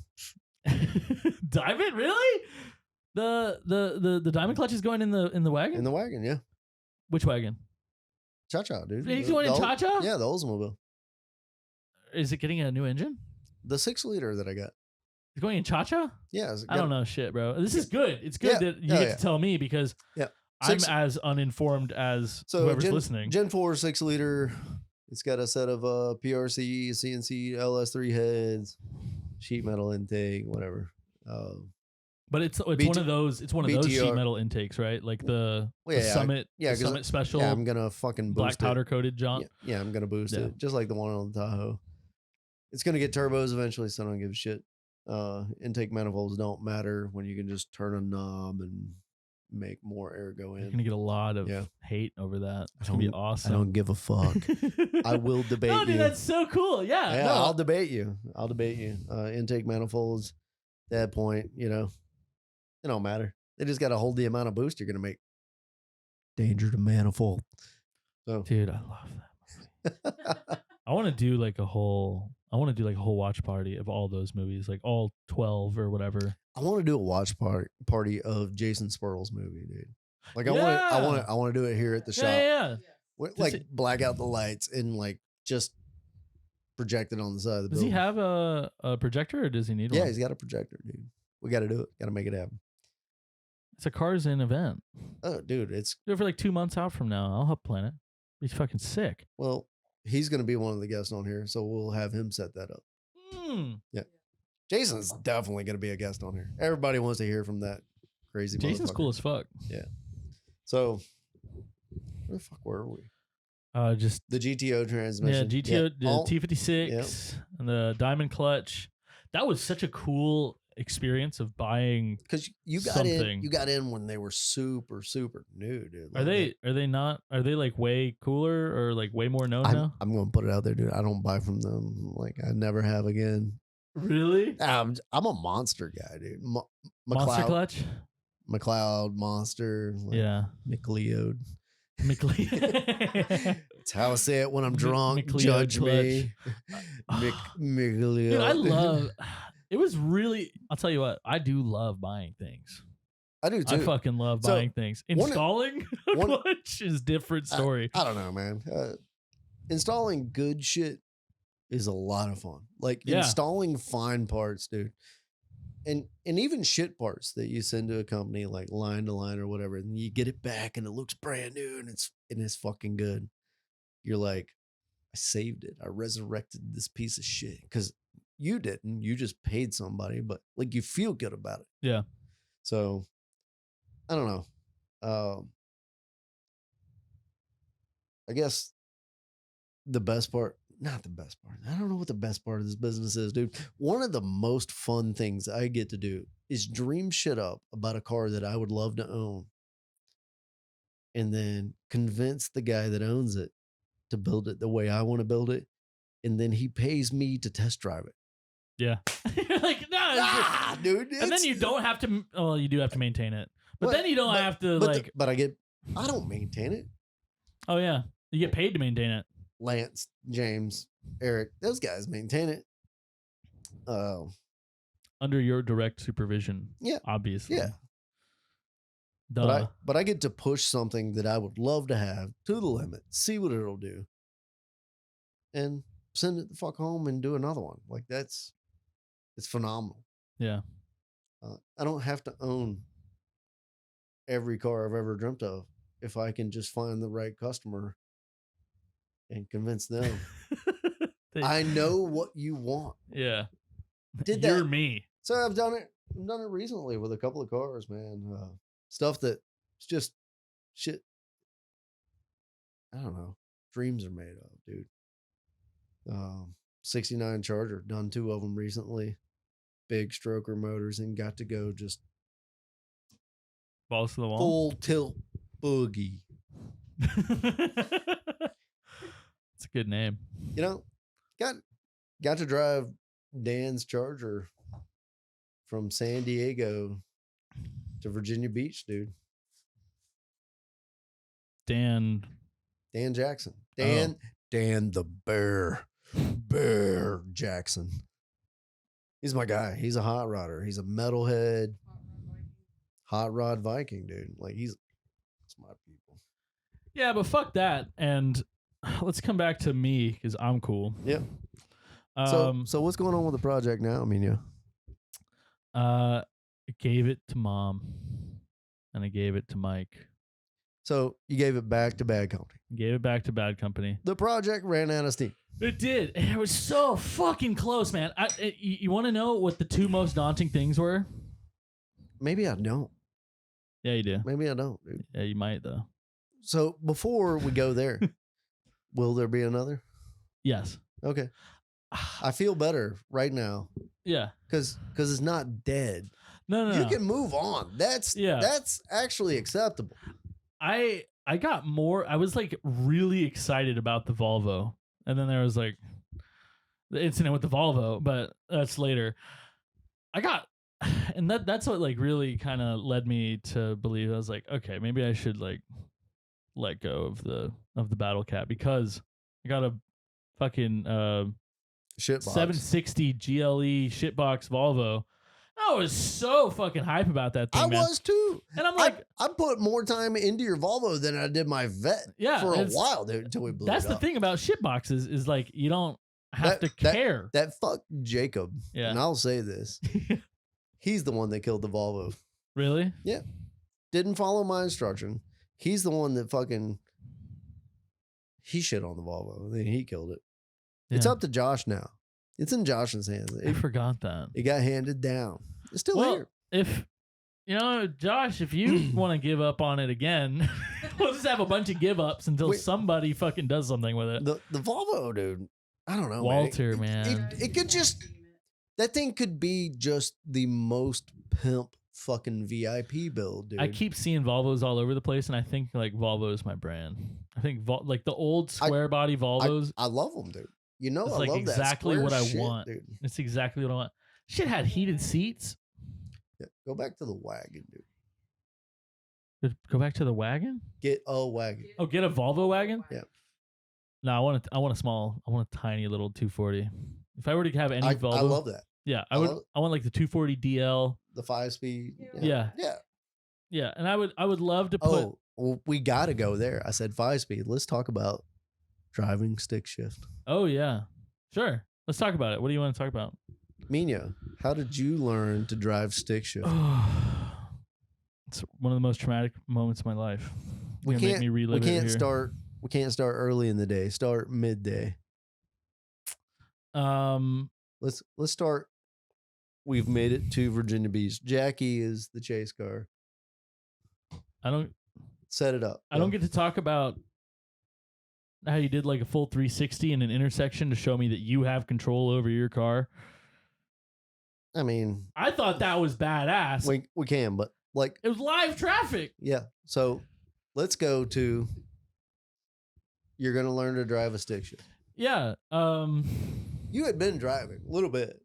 Diamond, really? The diamond clutch is going in the wagon? In the wagon, yeah. Which wagon? Cha-Cha, dude. He's going in Cha-Cha? Yeah, the Oldsmobile. Is it getting a new engine? The 6-liter that I got. It's going in Cha-Cha? Yeah. I don't know shit, bro. This is good. It's good that you get to tell me, because I'm as uninformed as whoever's listening. Gen 4 6-liter. It's got a set of PRC, CNC, LS3 heads, sheet metal intake, whatever. But it's one of those BTR. sheet metal intakes, right? Like the Summit, the Summit Special. Yeah, I'm gonna fucking boost black powder coated jaunt. Yeah, I'm gonna boost it just like the one on the Tahoe. It's gonna get turbos eventually, so I don't give a shit. Intake manifolds don't matter when you can just turn a knob and make more air go in. You're gonna get a lot of hate over that. It's gonna be awesome. I don't give a fuck. I will debate you. No, dude, that's so cool. Yeah, no. I'll debate you. Intake manifolds. At that point, it don't matter. They just got to hold the amount of boost you're gonna make. Danger to manifold. So, dude, I love that movie. I want to do like a whole watch party of all those movies, like all 12 or whatever. I want to do a watch party of Jason Spurl's movie, dude. Like I want to do it here at the shop. Yeah. Like black out the lights and like just project it on the side of the building. Does he have a projector or does he need one? Yeah, he's got a projector, dude. We got to do it. Got to make it happen. It's a Cars In event. Oh, dude, it's do it for like 2 months out from now. I'll help plan it. He's fucking sick. Well, he's going to be one of the guests on here, so we'll have him set that up. Yeah. Jason's definitely going to be a guest on here. Everybody wants to hear from that crazy Jason's cool as fuck. Yeah. So, where the fuck were we? Just the GTO transmission. Yeah, GTO, the T56, and the diamond clutch. That was such a cool experience of buying, because you got in when they were super new, dude. Are they like way cooler or like way more known now? I'm gonna put it out there, dude. I don't buy from them. Like I never have again. Really? I'm a monster guy, dude. Monster clutch, McLeod, Monster. Yeah, McLeod. That's how I say it when I'm drunk. Judge me. McLeod. Dude, I love. It was really. I'll tell you what. I do love buying things. I do too. I fucking love buying things. Installing a clutch is a different story. I don't know, man. Installing good shit is a lot of fun. Like installing fine parts, dude. And even shit parts that you send to a company like line to line or whatever, and you get it back and it looks brand new and it's fucking good. You're like, I saved it. I resurrected this piece of shit because you didn't. You just paid somebody, but like you feel good about it. Yeah. So I don't know. I guess the best part. Not the best part. I don't know what the best part of this business is, dude. One of the most fun things I get to do is dream shit up about a car that I would love to own. And then convince the guy that owns it to build it the way I want to build it. And then he pays me to test drive it. Yeah. You're like, no, dude. And then you don't have to, well, you do have to maintain it. But then you don't have to but I don't maintain it. Oh, yeah. You get paid to maintain it. Lance, James, Eric, those guys maintain it. Under your direct supervision. Yeah. Obviously. Yeah. Duh. But I get to push something that I would love to have to the limit, see what it'll do, and send it the fuck home and do another one. Like it's phenomenal. Yeah. I don't have to own every car I've ever dreamt of if I can just find the right customer and convince them. I know what you want. Yeah. You're me. So I've done it recently with a couple of cars, man. Stuff that's just shit. I don't know. Dreams are made of, dude. 69 Charger, done 2 of them recently. Big stroker motors and got to go just balls to the wall. Full tilt boogie. It's a good name. You know, got to drive Dan's Charger from San Diego to Virginia Beach, dude. Dan Jackson. Dan the Bear Jackson. He's my guy. He's a hot rodder. He's a metalhead. Hot rod Viking, dude. Like it's my people. Yeah, but fuck that. And let's come back to me because I'm cool. Yeah. So what's going on with the project now, Miño? I gave it to Mom, and I gave it to Mike. So you gave it back to bad company. Gave it back to bad company. The project ran out of steam. It did. And it was so fucking close, man. You want to know what the two most daunting things were? Maybe I don't. Yeah, you do. Maybe I don't, dude. Yeah, you might, though. So before we go there, will there be another? Yes. Okay. I feel better right now Yeah. because it's not dead. No. You can move on. That's actually acceptable. I got more. I was like really excited about the Volvo, and then there was like the incident with the Volvo, but that's later. And that's what like really kind of led me to believe I was like, okay, maybe I should like let go of the Battle Cat because I got a fucking Shitbox. 760 GLE shitbox Volvo. I was so fucking hype about that thing. I man. was too. And I'm like, I put more time into your Volvo than I did my Vet for a while, dude, until we blew That's it the up. thing about shitboxes is like you don't have to care. That fuck Jacob. Yeah. And I'll say this. He's the one that killed the Volvo. Really? Yeah. Didn't follow my instruction. He's the one that fucking he shit on the Volvo. Then he killed it. It's Yeah. up to Josh now. It's in Josh's hands. I forgot that. It got handed down. It's still Well, here. if Josh, if you want to give up on it again, we'll just have a bunch of give ups until somebody fucking does something with it. The Volvo, dude. I don't know. Walter, man. It could just that thing could be just the most pimp fucking VIP build, dude. I keep seeing Volvos all over the place, and I think like Volvo is my brand. I think like the old square body Volvos. I love them, dude. You know, it's I like love exactly that what I shit, want. dude. It's exactly what I want. Shit had heated seats. Yeah, go back to the wagon, dude. Go back to the wagon. Get a wagon. Oh, get a Volvo wagon. Yeah. No, I want a tiny little 240. If I were to have any Volvo, I love that. Yeah, I would. I want like the 240 DL, the 5-speed. Yeah. And I would love to put. Oh, well, we got to go there. I said 5-speed. Let's talk about driving stick shift. Oh yeah, sure. Let's talk about it. What do you want to talk about? Miño, how did you learn to drive stick shift? It's one of the most traumatic moments of my life. We can't make me relive we can't it here. start. We can't start early in the day. Start midday. Let's start. We've made it to Virginia Beach. Jackie is the chase car. I don't set it up. I don't get to talk about how you did like a full 360 in an intersection to show me that you have control over your car. I mean, I thought that was badass. We can, but like it was live traffic. Yeah. So let's go to. You're gonna learn to drive a stick shift. Yeah. You had been driving a little bit.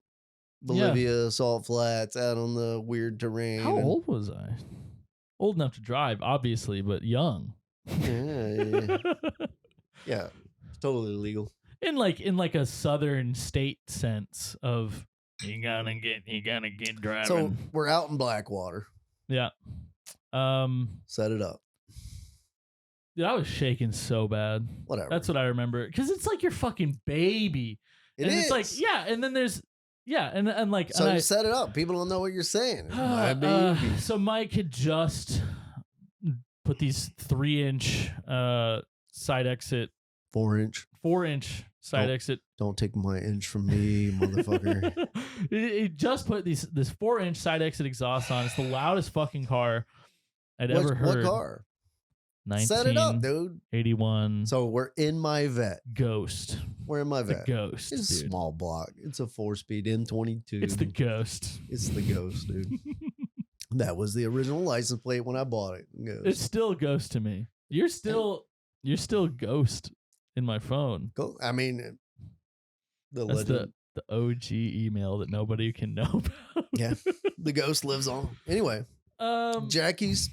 Bolivia, Salt Flats, out on the weird terrain. How old was I? Old enough to drive, obviously, but young. Yeah. Yeah, it's totally legal. In like a southern state sense of you gotta get driving. So we're out in Blackwater. Yeah. Set it up. Dude, I was shaking so bad. Whatever. That's what I remember. Because it's like your fucking baby. It's like, yeah, and then there's and like so and you set it up. People don't know what you're saying. My baby. So Mike had just put these 3-inch side exit 4-inch side exit. Don't take my inch from me, motherfucker. He just put this 4-inch side exit exhaust on. It's the loudest fucking car I'd ever heard. What car? 1981. Set it up, dude. 81. So we're in my Vet. Ghost. We're in my Vet. The Ghost. It's a small block. It's a 4-speed M22. It's the Ghost. It's the Ghost, dude. That was the original license plate when I bought it. Ghost. It's still Ghost to me. You're still Ghost in my phone. I mean, That's legend. the OG email that nobody can know about. Yeah, the Ghost lives on. Anyway, Jackie's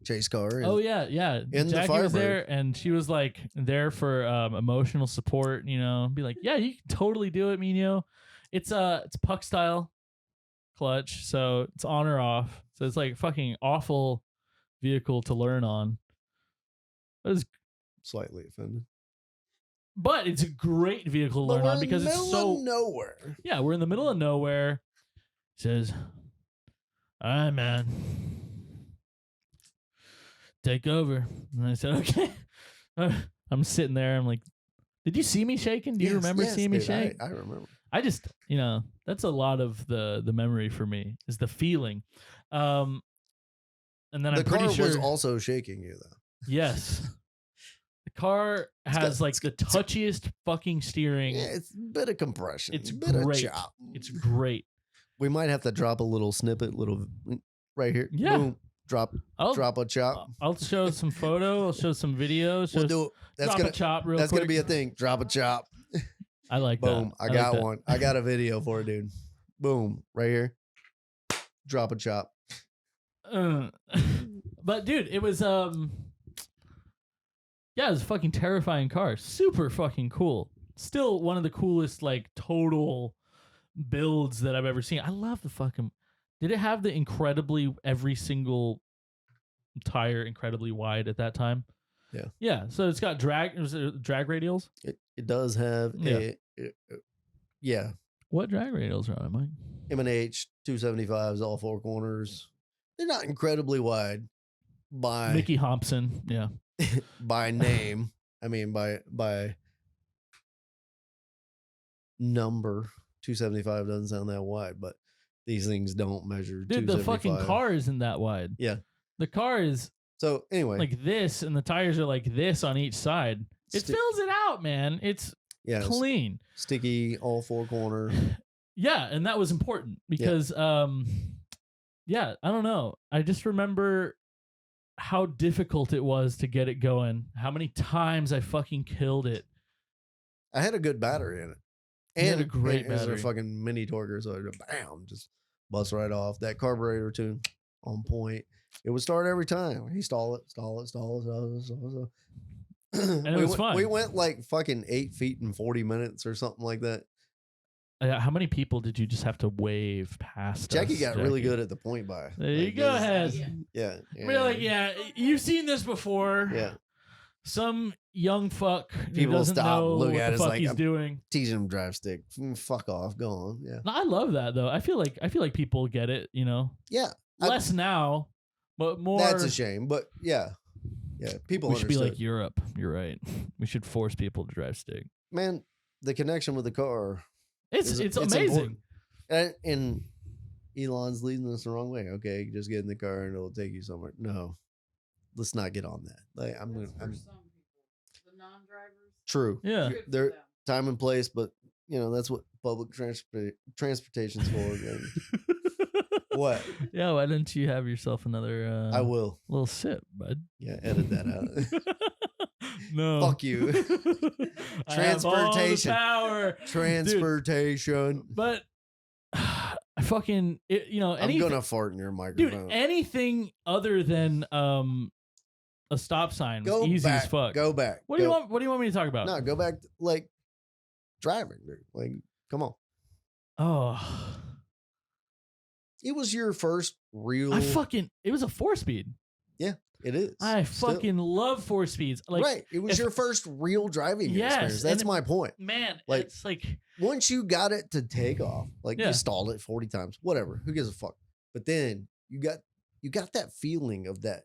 chase car. Oh yeah. In the Jackie was Firebird. there, and she was like there for emotional support. You know, be like, yeah, you can totally do it, Miño. It's puck style clutch, so it's on or off. So it's like fucking awful vehicle to learn on. It was Slightly offended. But it's a great vehicle to learn on because it's so nowhere. Yeah, we're in the middle of nowhere. He says, "All right, man. take over. And I said, okay. I'm sitting there. I'm like, did you see me shaking? Do you remember seeing me shake? I remember. I just, that's a lot of the memory for me is the feeling. And then I'm pretty sure the car was also shaking you though. Yes. The car has like the touchiest fucking steering. Yeah, it's a bit of compression. It's a bit great. of chop. It's great. We might have to drop a little snippet, right here. Yeah. Boom. Drop a chop. I'll show some photo. I'll show some video. We'll do it. That's drop a chop real That's quick. gonna be a thing. Drop a chop. I like that. Boom. I got one. I got a video for it, dude. Boom. Right here. Drop a chop. But dude, it was it was a fucking terrifying car. Super fucking cool. Still one of the coolest like total builds that I've ever seen. I love the fucking. Did it have the incredibly every single tire incredibly wide at that time? Yeah. Yeah. So it's got drag radials. It does have yeah. What drag radials are on it, Mike? M&H 275s, all four corners. They're not incredibly wide by Mickey Hobson. Yeah. by name. I mean by number. 275 doesn't sound that wide, but these things don't measure. Dude, the fucking car isn't that wide. Yeah. The car is so anyway like this, and the tires are like this on each side. It fills it out, man. It's clean. Sticky, all four corner. Yeah, and that was important because I don't know. I just remember how difficult it was to get it going. How many times I fucking killed it. I had a good battery in it. And had a great battery. It was a fucking mini torquer, so bam, just bust right off. That carburetor tune on point. It would start every time. He stall it. And it was fun. We went like fucking 8 feet in 40 minutes or something like that. How many people did you just have to wave past? Jackie got really good at the point by. There you go, ahead. Yeah. We're like, you've seen this before. Yeah. Some young fuck people who doesn't stop, know look what at the us fuck like he's doing. Teaching him drive stick. Fuck off, go on. Yeah. No, I love that though. I feel like people get it. Yeah. Less now, but more. That's a shame, but yeah. People. We should be like Europe. You're right. We should force people to drive stick. Man, the connection with the car. It's amazing. And Elon's leading us the wrong way. Okay, just get in the car and it'll take you somewhere. No, let's not get on that. Like I'm some people, the non-drivers. True. Yeah. They're time and place, but that's what public transportation's for. What? Yeah, why don't you have yourself another I will. Little sip, bud. Yeah, edit that out. No. Fuck you. Transportation. Power. Transportation. Dude, but I fucking anything, I'm gonna fart in your microphone. Dude, anything other than a stop sign was easy as fuck. Go back. What do you want me to talk about? No, go back like driving, dude. Like, come on. Oh. It was your first real. It was a 4-speed. Yeah, it is. I fucking love 4 speeds. Like, right. It was your first real driving experience. That's my point. Man, like, it's like. Once you got it to take off, like you stalled it 40 times, whatever. Who gives a fuck? But then you got that feeling of that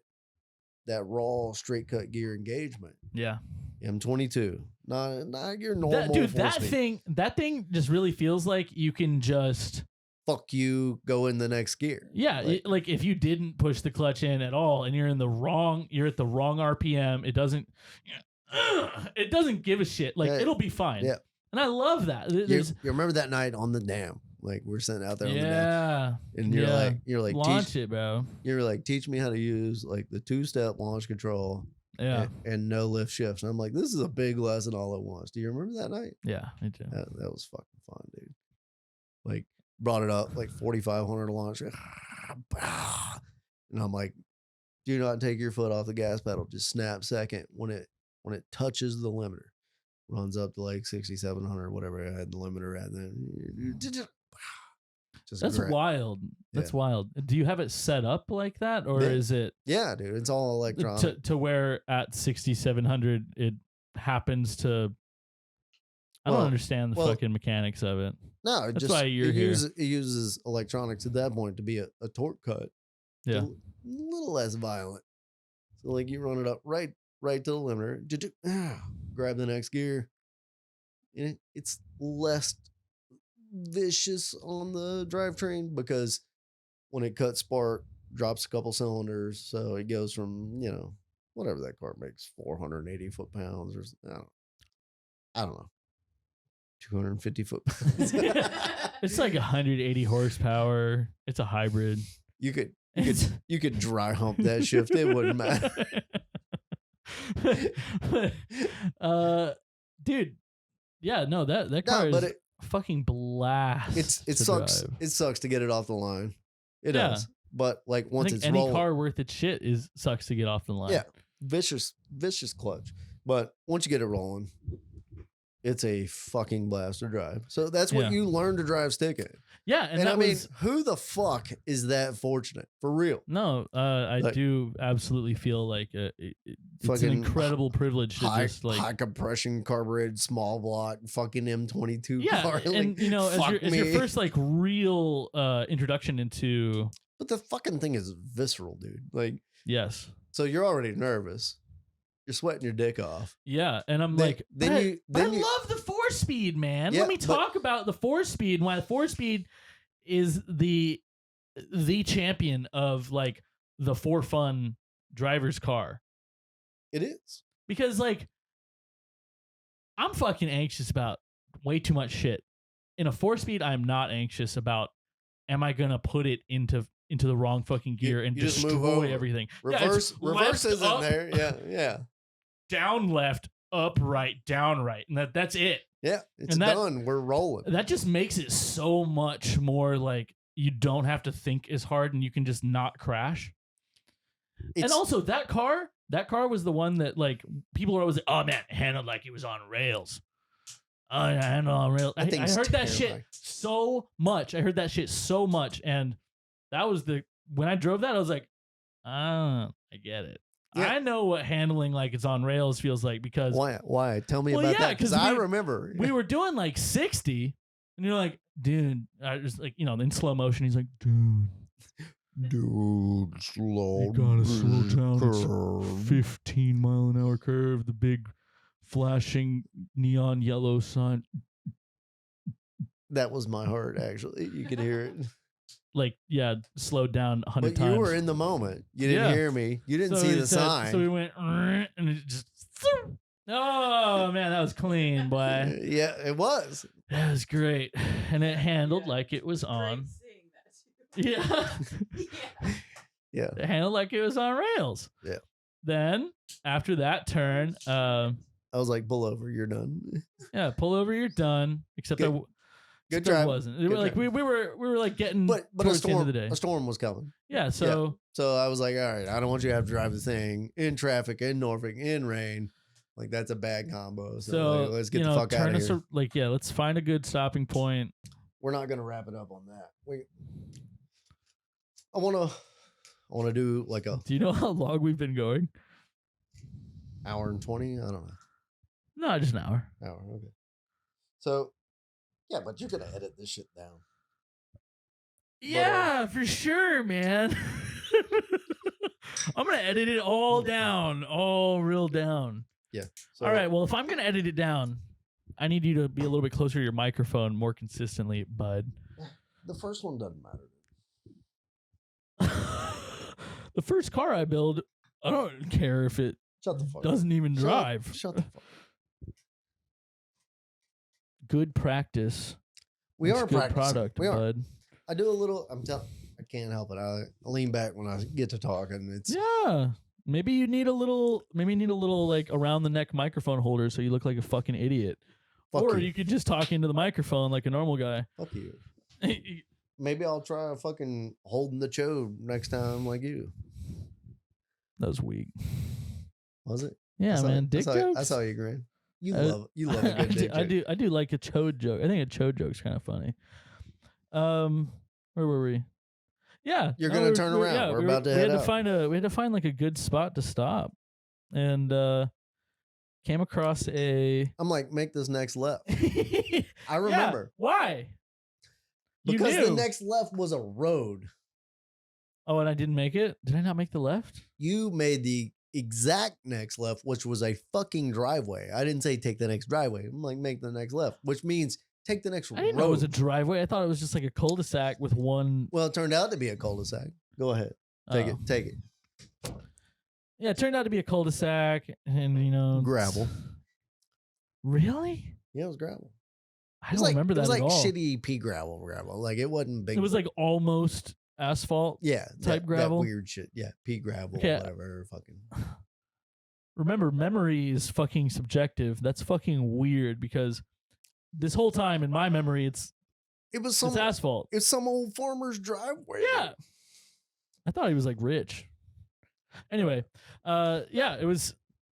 raw straight cut gear engagement. Yeah. M22. Not your normal. That thing just really feels like you can just. Fuck you, go in the next gear. Yeah, like if you didn't push the clutch in at all and you're at the wrong RPM, it doesn't give a shit. Like it'll be fine. Yeah. And I love that. You remember that night on the dam? Like we're sitting out there on the dam. And you're like launch it, bro. You're like, teach me how to use like the 2-step launch control. Yeah. And no lift shifts. And I'm like, this is a big lesson all at once. Do you remember that night? Yeah, me too. That was fucking fun, dude. Like brought it up like 4,500 to launch. And I'm like, do not take your foot off the gas pedal. Just snap second when it touches the limiter. Runs up to like 6,700, whatever I had the limiter at. Then that's wild. That's wild. Do you have it set up like that, or is it? Yeah, dude. It's all electronic. To where at 6,700 it happens to. I don't understand the fucking mechanics of it. No, that's why you're here. It uses electronics at that point to be a torque cut. Yeah, a little less violent. So like you run it up right to the limiter, grab the next gear, and it's less vicious on the drivetrain because when it cuts spark, drops a couple cylinders, so it goes from whatever that car makes, 480 foot-pounds, or I don't know, 250 foot-pounds. It's like 180 horsepower. It's a hybrid. You could dry hump that shift. It wouldn't matter. Dude, yeah, no, that car is fucking blast. It sucks. Drive. It sucks to get it off the line. It does. But like once it's any rolling, car worth its shit sucks to get off the line. Yeah, vicious clutch. But once you get it rolling, it's a fucking blast to drive. So that's what you learn to drive stick in. Yeah, and I mean, who the fuck is that fortunate for real? No, I do absolutely feel like it's an incredible privilege to just like high compression carbureted small block fucking M22 car. And as your first like real introduction into. But the fucking thing is visceral, dude. Like, yes. So you're already nervous. You're sweating your dick off. Yeah, and I'm I love the 4-speed, man. Yeah, Let me talk about the 4-speed and why the 4-speed is the champion of like the for fun driver's car. It is. Because like I'm fucking anxious about way too much shit. In a 4-speed, I'm not anxious about am I gonna put it into the wrong fucking gear and destroy everything. Reverse isn't there. Yeah. Down left, up right, down right. And that's it. Yeah, it's done. We're rolling. That just makes it so much more like you don't have to think as hard and you can just not crash. And also that car was the one that like people are always like, oh man, it handled like it was on rails. Oh yeah, handled on rails. I heard that shit so much. And that was when I drove that, I was like, I get it. Yeah. I know what handling like it's on rails feels like because why? Tell me about that because I remember we were doing like 60, and you're like, dude, I just like in slow motion. He's like, dude, slow. You gotta slow down. It's 15 mile an hour curve. The big flashing neon yellow sign. That was my heart. Actually, you could hear it. Like, yeah, slowed down 100 times. But you were in the moment. You didn't hear me. You didn't see the sign. So we went, and it just, oh, man, that was clean, boy. Yeah, it was. That was great. And it handled like it was on. Yeah. Yeah. It handled like it was on rails. Yeah. Then, after that turn, I was like, pull over, you're done. Yeah, pull over, you're done. Except Good drive. Wasn't. It like we were like getting but towards the end of the day. A storm was coming. Yeah, so I was like, all right, I don't want you to have to drive the thing in traffic, in Norfolk, in rain. Like that's a bad combo. So like, let's get the fuck out of here. Let's find a good stopping point. We're not gonna wrap it up on that. I wanna do like a. Do you know how long we've been going? Hour and 20? I don't know. No, just an hour. Okay. So. Yeah, but you're gonna edit this shit down. Yeah, for sure, man. I'm gonna edit it all down, all real down. Yeah. All right. Well, if I'm gonna edit it down, I need you to be a little bit closer to your microphone more consistently, bud. The first one doesn't matter. The first car I build, I don't care if it doesn't even drive. Shut the fuck up. Good practice. We are good practicing. Product, we are. Bud. I do a little. I can't help it. I lean back when I get to talking. It's Maybe you need a little. Like around the neck microphone holder so you look like a fucking idiot. Or you could just talk into the microphone like a normal guy. Fuck you. Maybe I'll try fucking holding the chode next time like you. That was weak. Was it? Yeah, man. Dick jokes. I saw you grin. You love a good dick joke. I do like a chode joke. I think a chode joke's kind of funny. Where were we? Yeah, you're gonna turn around. Yeah, we're about to head out. We had to find like a good spot to stop, and came across a. I'm like, make this next left. I remember. Yeah, why? Because the next left was a road. Oh, and I didn't make it? Did I not make the left? You made the exact next left, which was a fucking driveway. I didn't say take the next driveway. I'm like, make the next left, which means take the next road. I didn't know it was a driveway. I thought it was just like a cul-de-sac with one. Well, it turned out to be a cul-de-sac. Go ahead. Take it. Take it. Yeah, it turned out to be a cul-de-sac and, Gravel. Really? Yeah, it was gravel. I don't remember that at all. It was like shitty pea gravel. Like it wasn't big. It was like almost asphalt. Yeah. Type gravel. That weird shit. Yeah. Pea gravel, Okay. whatever. Fucking. Remember, memory is fucking subjective. That's fucking weird because this whole time in my memory, it's asphalt. It's some old farmer's driveway. Yeah. I thought he was like rich. Anyway, it was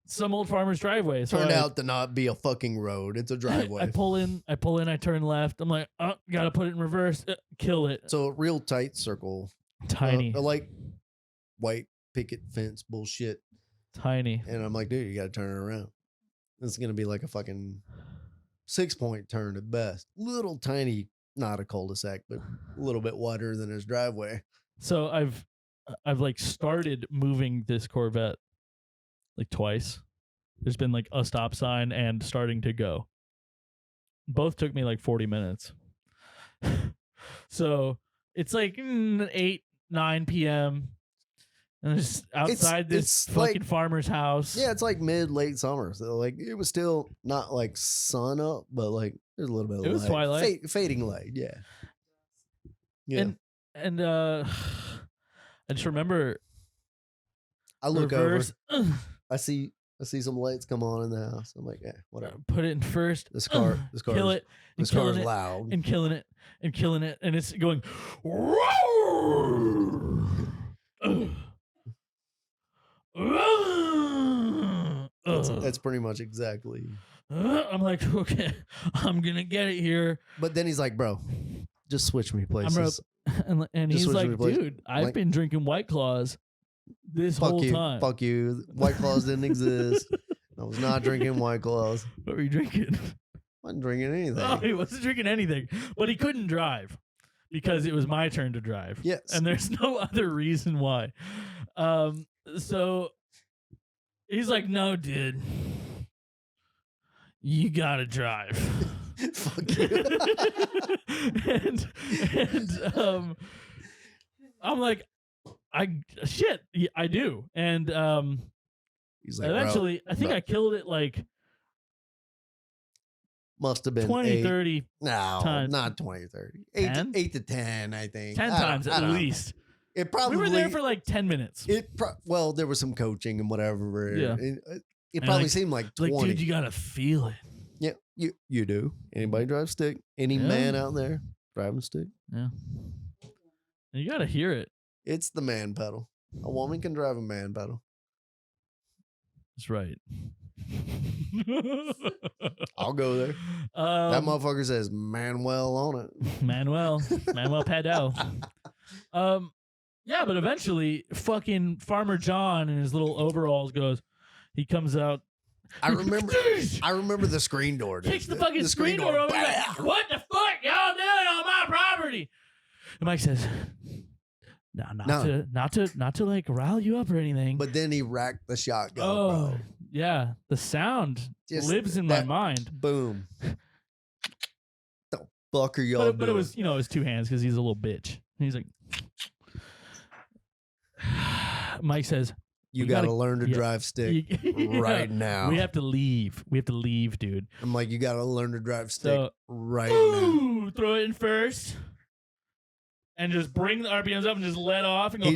some old farmer's driveway. So Turned out to not be a fucking road. It's a driveway. I pull in, I turn left. I'm like, gotta put it in reverse. Kill it. So a real tight circle. Tiny. Like white picket fence bullshit. Tiny. And I'm like, dude, you gotta turn it around. It's gonna be like a fucking 6-point turn at best. Little tiny, not a cul-de-sac, but a little bit wider than his driveway. So I've like started moving this Corvette like twice. There's been like a stop sign and starting to go. Both took me like 40 minutes. So it's like 8, 9 p.m. And it's outside this fucking farmer's house. Yeah, it's like late summer. So like it was still not like sun up, but like there's a little bit of light. It was twilight. Fading light, yeah. Yeah. And I just remember I look over. I see some lights come on in the house. I'm like, yeah, whatever. Put it in first. This car kill it. This car is loud. And killing it. And it's going. That's pretty much exactly. I'm like, okay, I'm going to get it here. But then he's like, bro, just switch me places. And he's like, dude, I've been drinking White Claws this whole time. Fuck you. White Claws didn't exist. I was not drinking White Claws. What were you drinking? I wasn't drinking anything. Oh, he wasn't drinking anything. But he couldn't drive because it was my turn to drive. Yes. And there's no other reason why. So he's like, no, dude. You gotta drive. Fuck you. and I'm like, I do. And he's like, eventually, bro, I think I killed it like must have been 20, 30 no, times. not 20, 30. 8 to 10, I think. 10 times at least. It probably we were there for like 10 minutes. Well, there was some coaching and whatever. Yeah. It probably seemed like 20. Like, dude, you gotta feel it. Yeah, you do. Anybody drive stick? Any man out there driving stick? Yeah. You gotta hear it. It's the man pedal. A woman can drive a man pedal. That's right. I'll go there. That motherfucker says Manuel on it. Manuel Padel. Yeah, but eventually, fucking Farmer John in his little overalls he comes out. I remember the screen door. Kicks the fucking screen door over. Like, what the fuck y'all doing on my property? And Mike says, not to like rile you up or anything. But then he racked the shotgun. Oh, bro. Yeah, the sound Just lives in my mind. Boom. The fuck are y'all doing? But it was, it was 2 hands because he's a little bitch. And he's like, Mike says, you gotta learn to drive stick right now. We have to leave. Dude. I'm like, you gotta learn to drive stick right now. Throw it in first. And just bring the RPMs up and just let off and go.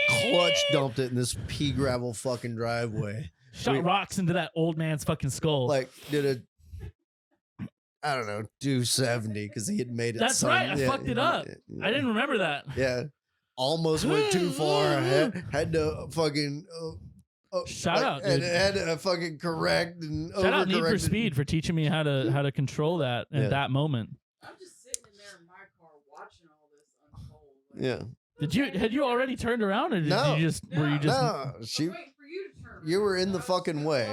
Clutch dumped it in this pea gravel fucking driveway. Shot rocks into that old man's fucking skull. Like, did I don't know, 270 because he had made it. That's right. I fucked it up. I didn't remember that. Yeah. Almost went too far. Had to fucking shout out, dude. Had to fucking correct and shout out Need for Speed for teaching me how to control that in that moment. I'm just sitting in there in my car watching all this unfold. Yeah. Had you already turned around, or did you just were you just? No, she. Waiting for you to turn. You were in the fucking way,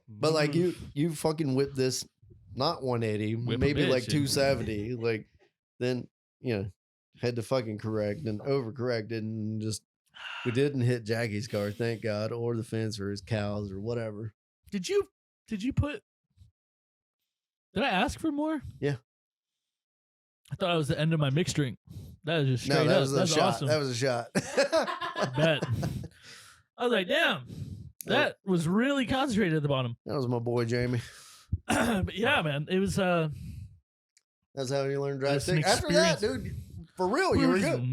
but like you fucking whipped this, not 180, maybe like 270, like then had to fucking correct and overcorrected and just We didn't hit Jackie's car, thank God, or the fence or his cows or whatever. Did you put? Did I ask for more? Yeah. I thought it was the end of my mixed drink. That was just straight No, that up. was a That's shot. awesome. That was a shot. I bet. I was like, damn, that was really concentrated at the bottom. That was my boy Jamie. But yeah, man, it was. That's how you learn to drive That's an stick. After that, dude, for real, you were good.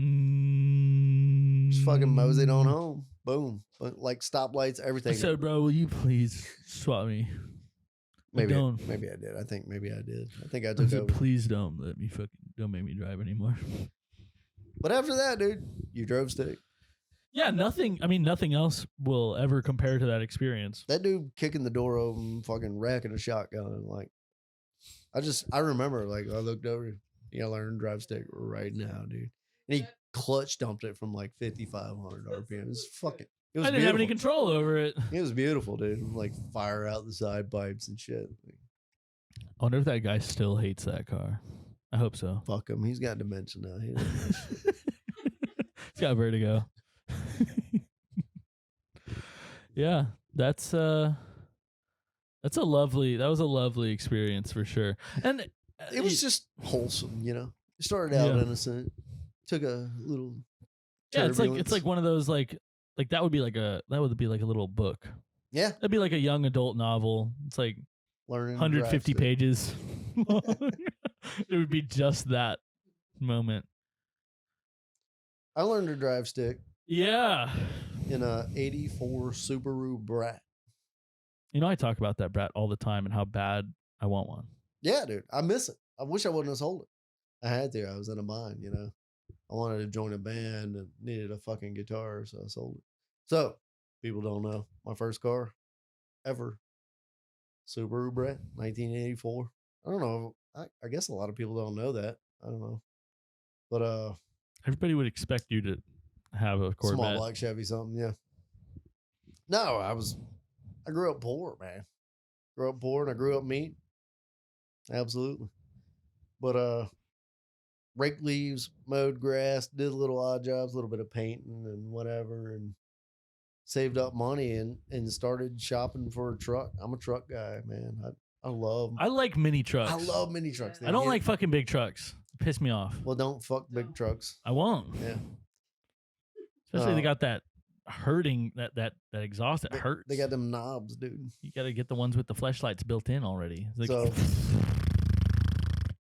Just fucking moseyed on home. Boom. Like stoplights, I everything. said, bro, will you please swap me? Maybe don't. I did. I think maybe I did. I think I I took said, over. please don't don't make me drive anymore. But after that, dude, you drove stick. Yeah, nothing. I mean, nothing else will ever compare to that experience. That dude kicking the door open, fucking racking a shotgun. Like, I remember, like, I looked over, you learn to drive stick right now, dude. And he clutch dumped it from like 5,500 RPM. It was fucking, it was I didn't beautiful. have any control over it. It was beautiful, dude. Like, fire out the side pipes and shit. I wonder if that guy still hates that car. I hope so. Fuck him. He's got dementia now. He doesn't know shit. He's got vertigo. Yeah, that was a lovely experience for sure. And It was just wholesome, you know. It started out innocent, took a little. Yeah, it's turbulence. like one of those like that would be like a little book. Yeah, That'd be like a young adult novel. It's like learning 150 to drive pages long. It would be just that moment. I learned to drive stick Yeah. in a '84 Subaru Brat. You know, I talk about that Brat all the time and how bad I want one. Yeah, dude, I miss it. I wish I wouldn't have sold it. I had to. I was in a bind, you know. I wanted to join a band and needed a fucking guitar, so I sold it. So, people don't know. My first car ever, Subaru Brat, 1984. I don't know. I guess a lot of people don't know that. I don't know. But Everybody would expect you to have a Corvette. small block Chevy something, yeah. No, I grew up poor, man. Grew up poor and I grew up mean. Absolutely. But raked leaves, mowed grass, did a little odd jobs, a little bit of painting and whatever, and saved up money and started shopping for a truck. I'm a truck guy, man. I like mini trucks. I love mini trucks. I don't like fucking big trucks. They piss me off. Well, don't fuck big trucks. I won't. Yeah. Especially they got that hurting that exhaust that hurts. They got them knobs, dude. You got to get the ones with the fleshlights built in already. It's like, So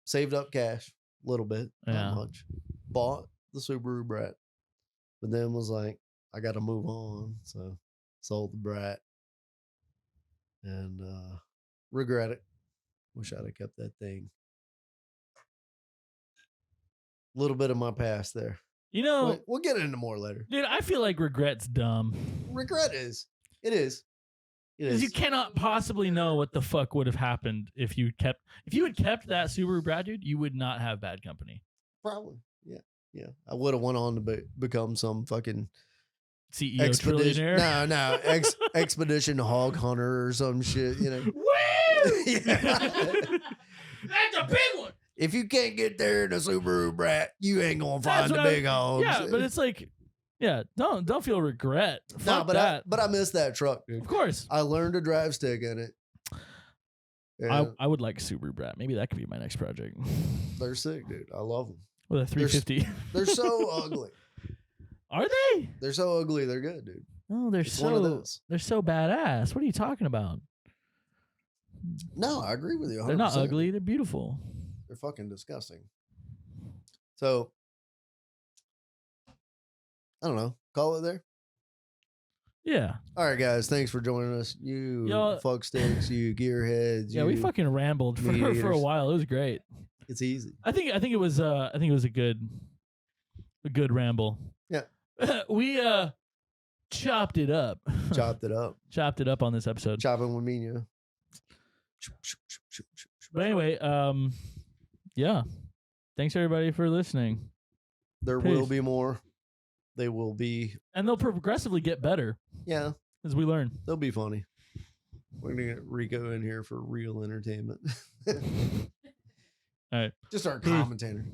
saved up cash a little bit, Yeah. not much. Bought the Subaru Brat, but then was like, I got to move on, so sold the Brat and regret it. Wish I'd have kept that thing. A little bit of my past there. you know, We'll get into more later. dude, I feel like regret's dumb. Regret is. It is. It Because is. you cannot possibly know what the fuck would have happened if you had kept that Subaru Brat, dude. You would not have bad company. Probably. Yeah. Yeah. I would have went on to become some fucking CEO expedition. trillionaire. No, expedition hog hunter or some shit, you know. Woo! Yeah. That's a big one. If you can't get there in a Subaru Brat, you ain't gonna find the what I- big hogs. Yeah, but it's like, yeah, don't feel regret. no, Fuck but that. I miss that truck, dude. Of course. I learned to drive stick in it. And I would like a Subaru Brat. Maybe that could be my next project. they're sick, dude. I love them. With a 350. They're so ugly. Are they? They're so ugly. They're good, dude. No, they're It's one of so those. they're so badass. What are you talking about? No, I agree with you. 100%. They're not ugly. They're beautiful. They're fucking disgusting. So, I don't know. Call it there. Yeah. All right, guys. Thanks for joining us. You Yo- fuck sticks, you gearheads. Yeah, we you- fucking rambled for meat a eaters. while. It was great. It's easy. I think it was a good ramble. Yeah. We chopped it up. Chopped it up. Chopped it up on this episode. Chopping with Miño. But anyway, yeah. Thanks everybody for listening. There Peace. will be more. They will be. And they'll progressively get better Yeah, as we learn. they'll be funny. We're gonna get Rico in here for real entertainment. All right. Just our Peace. commentator.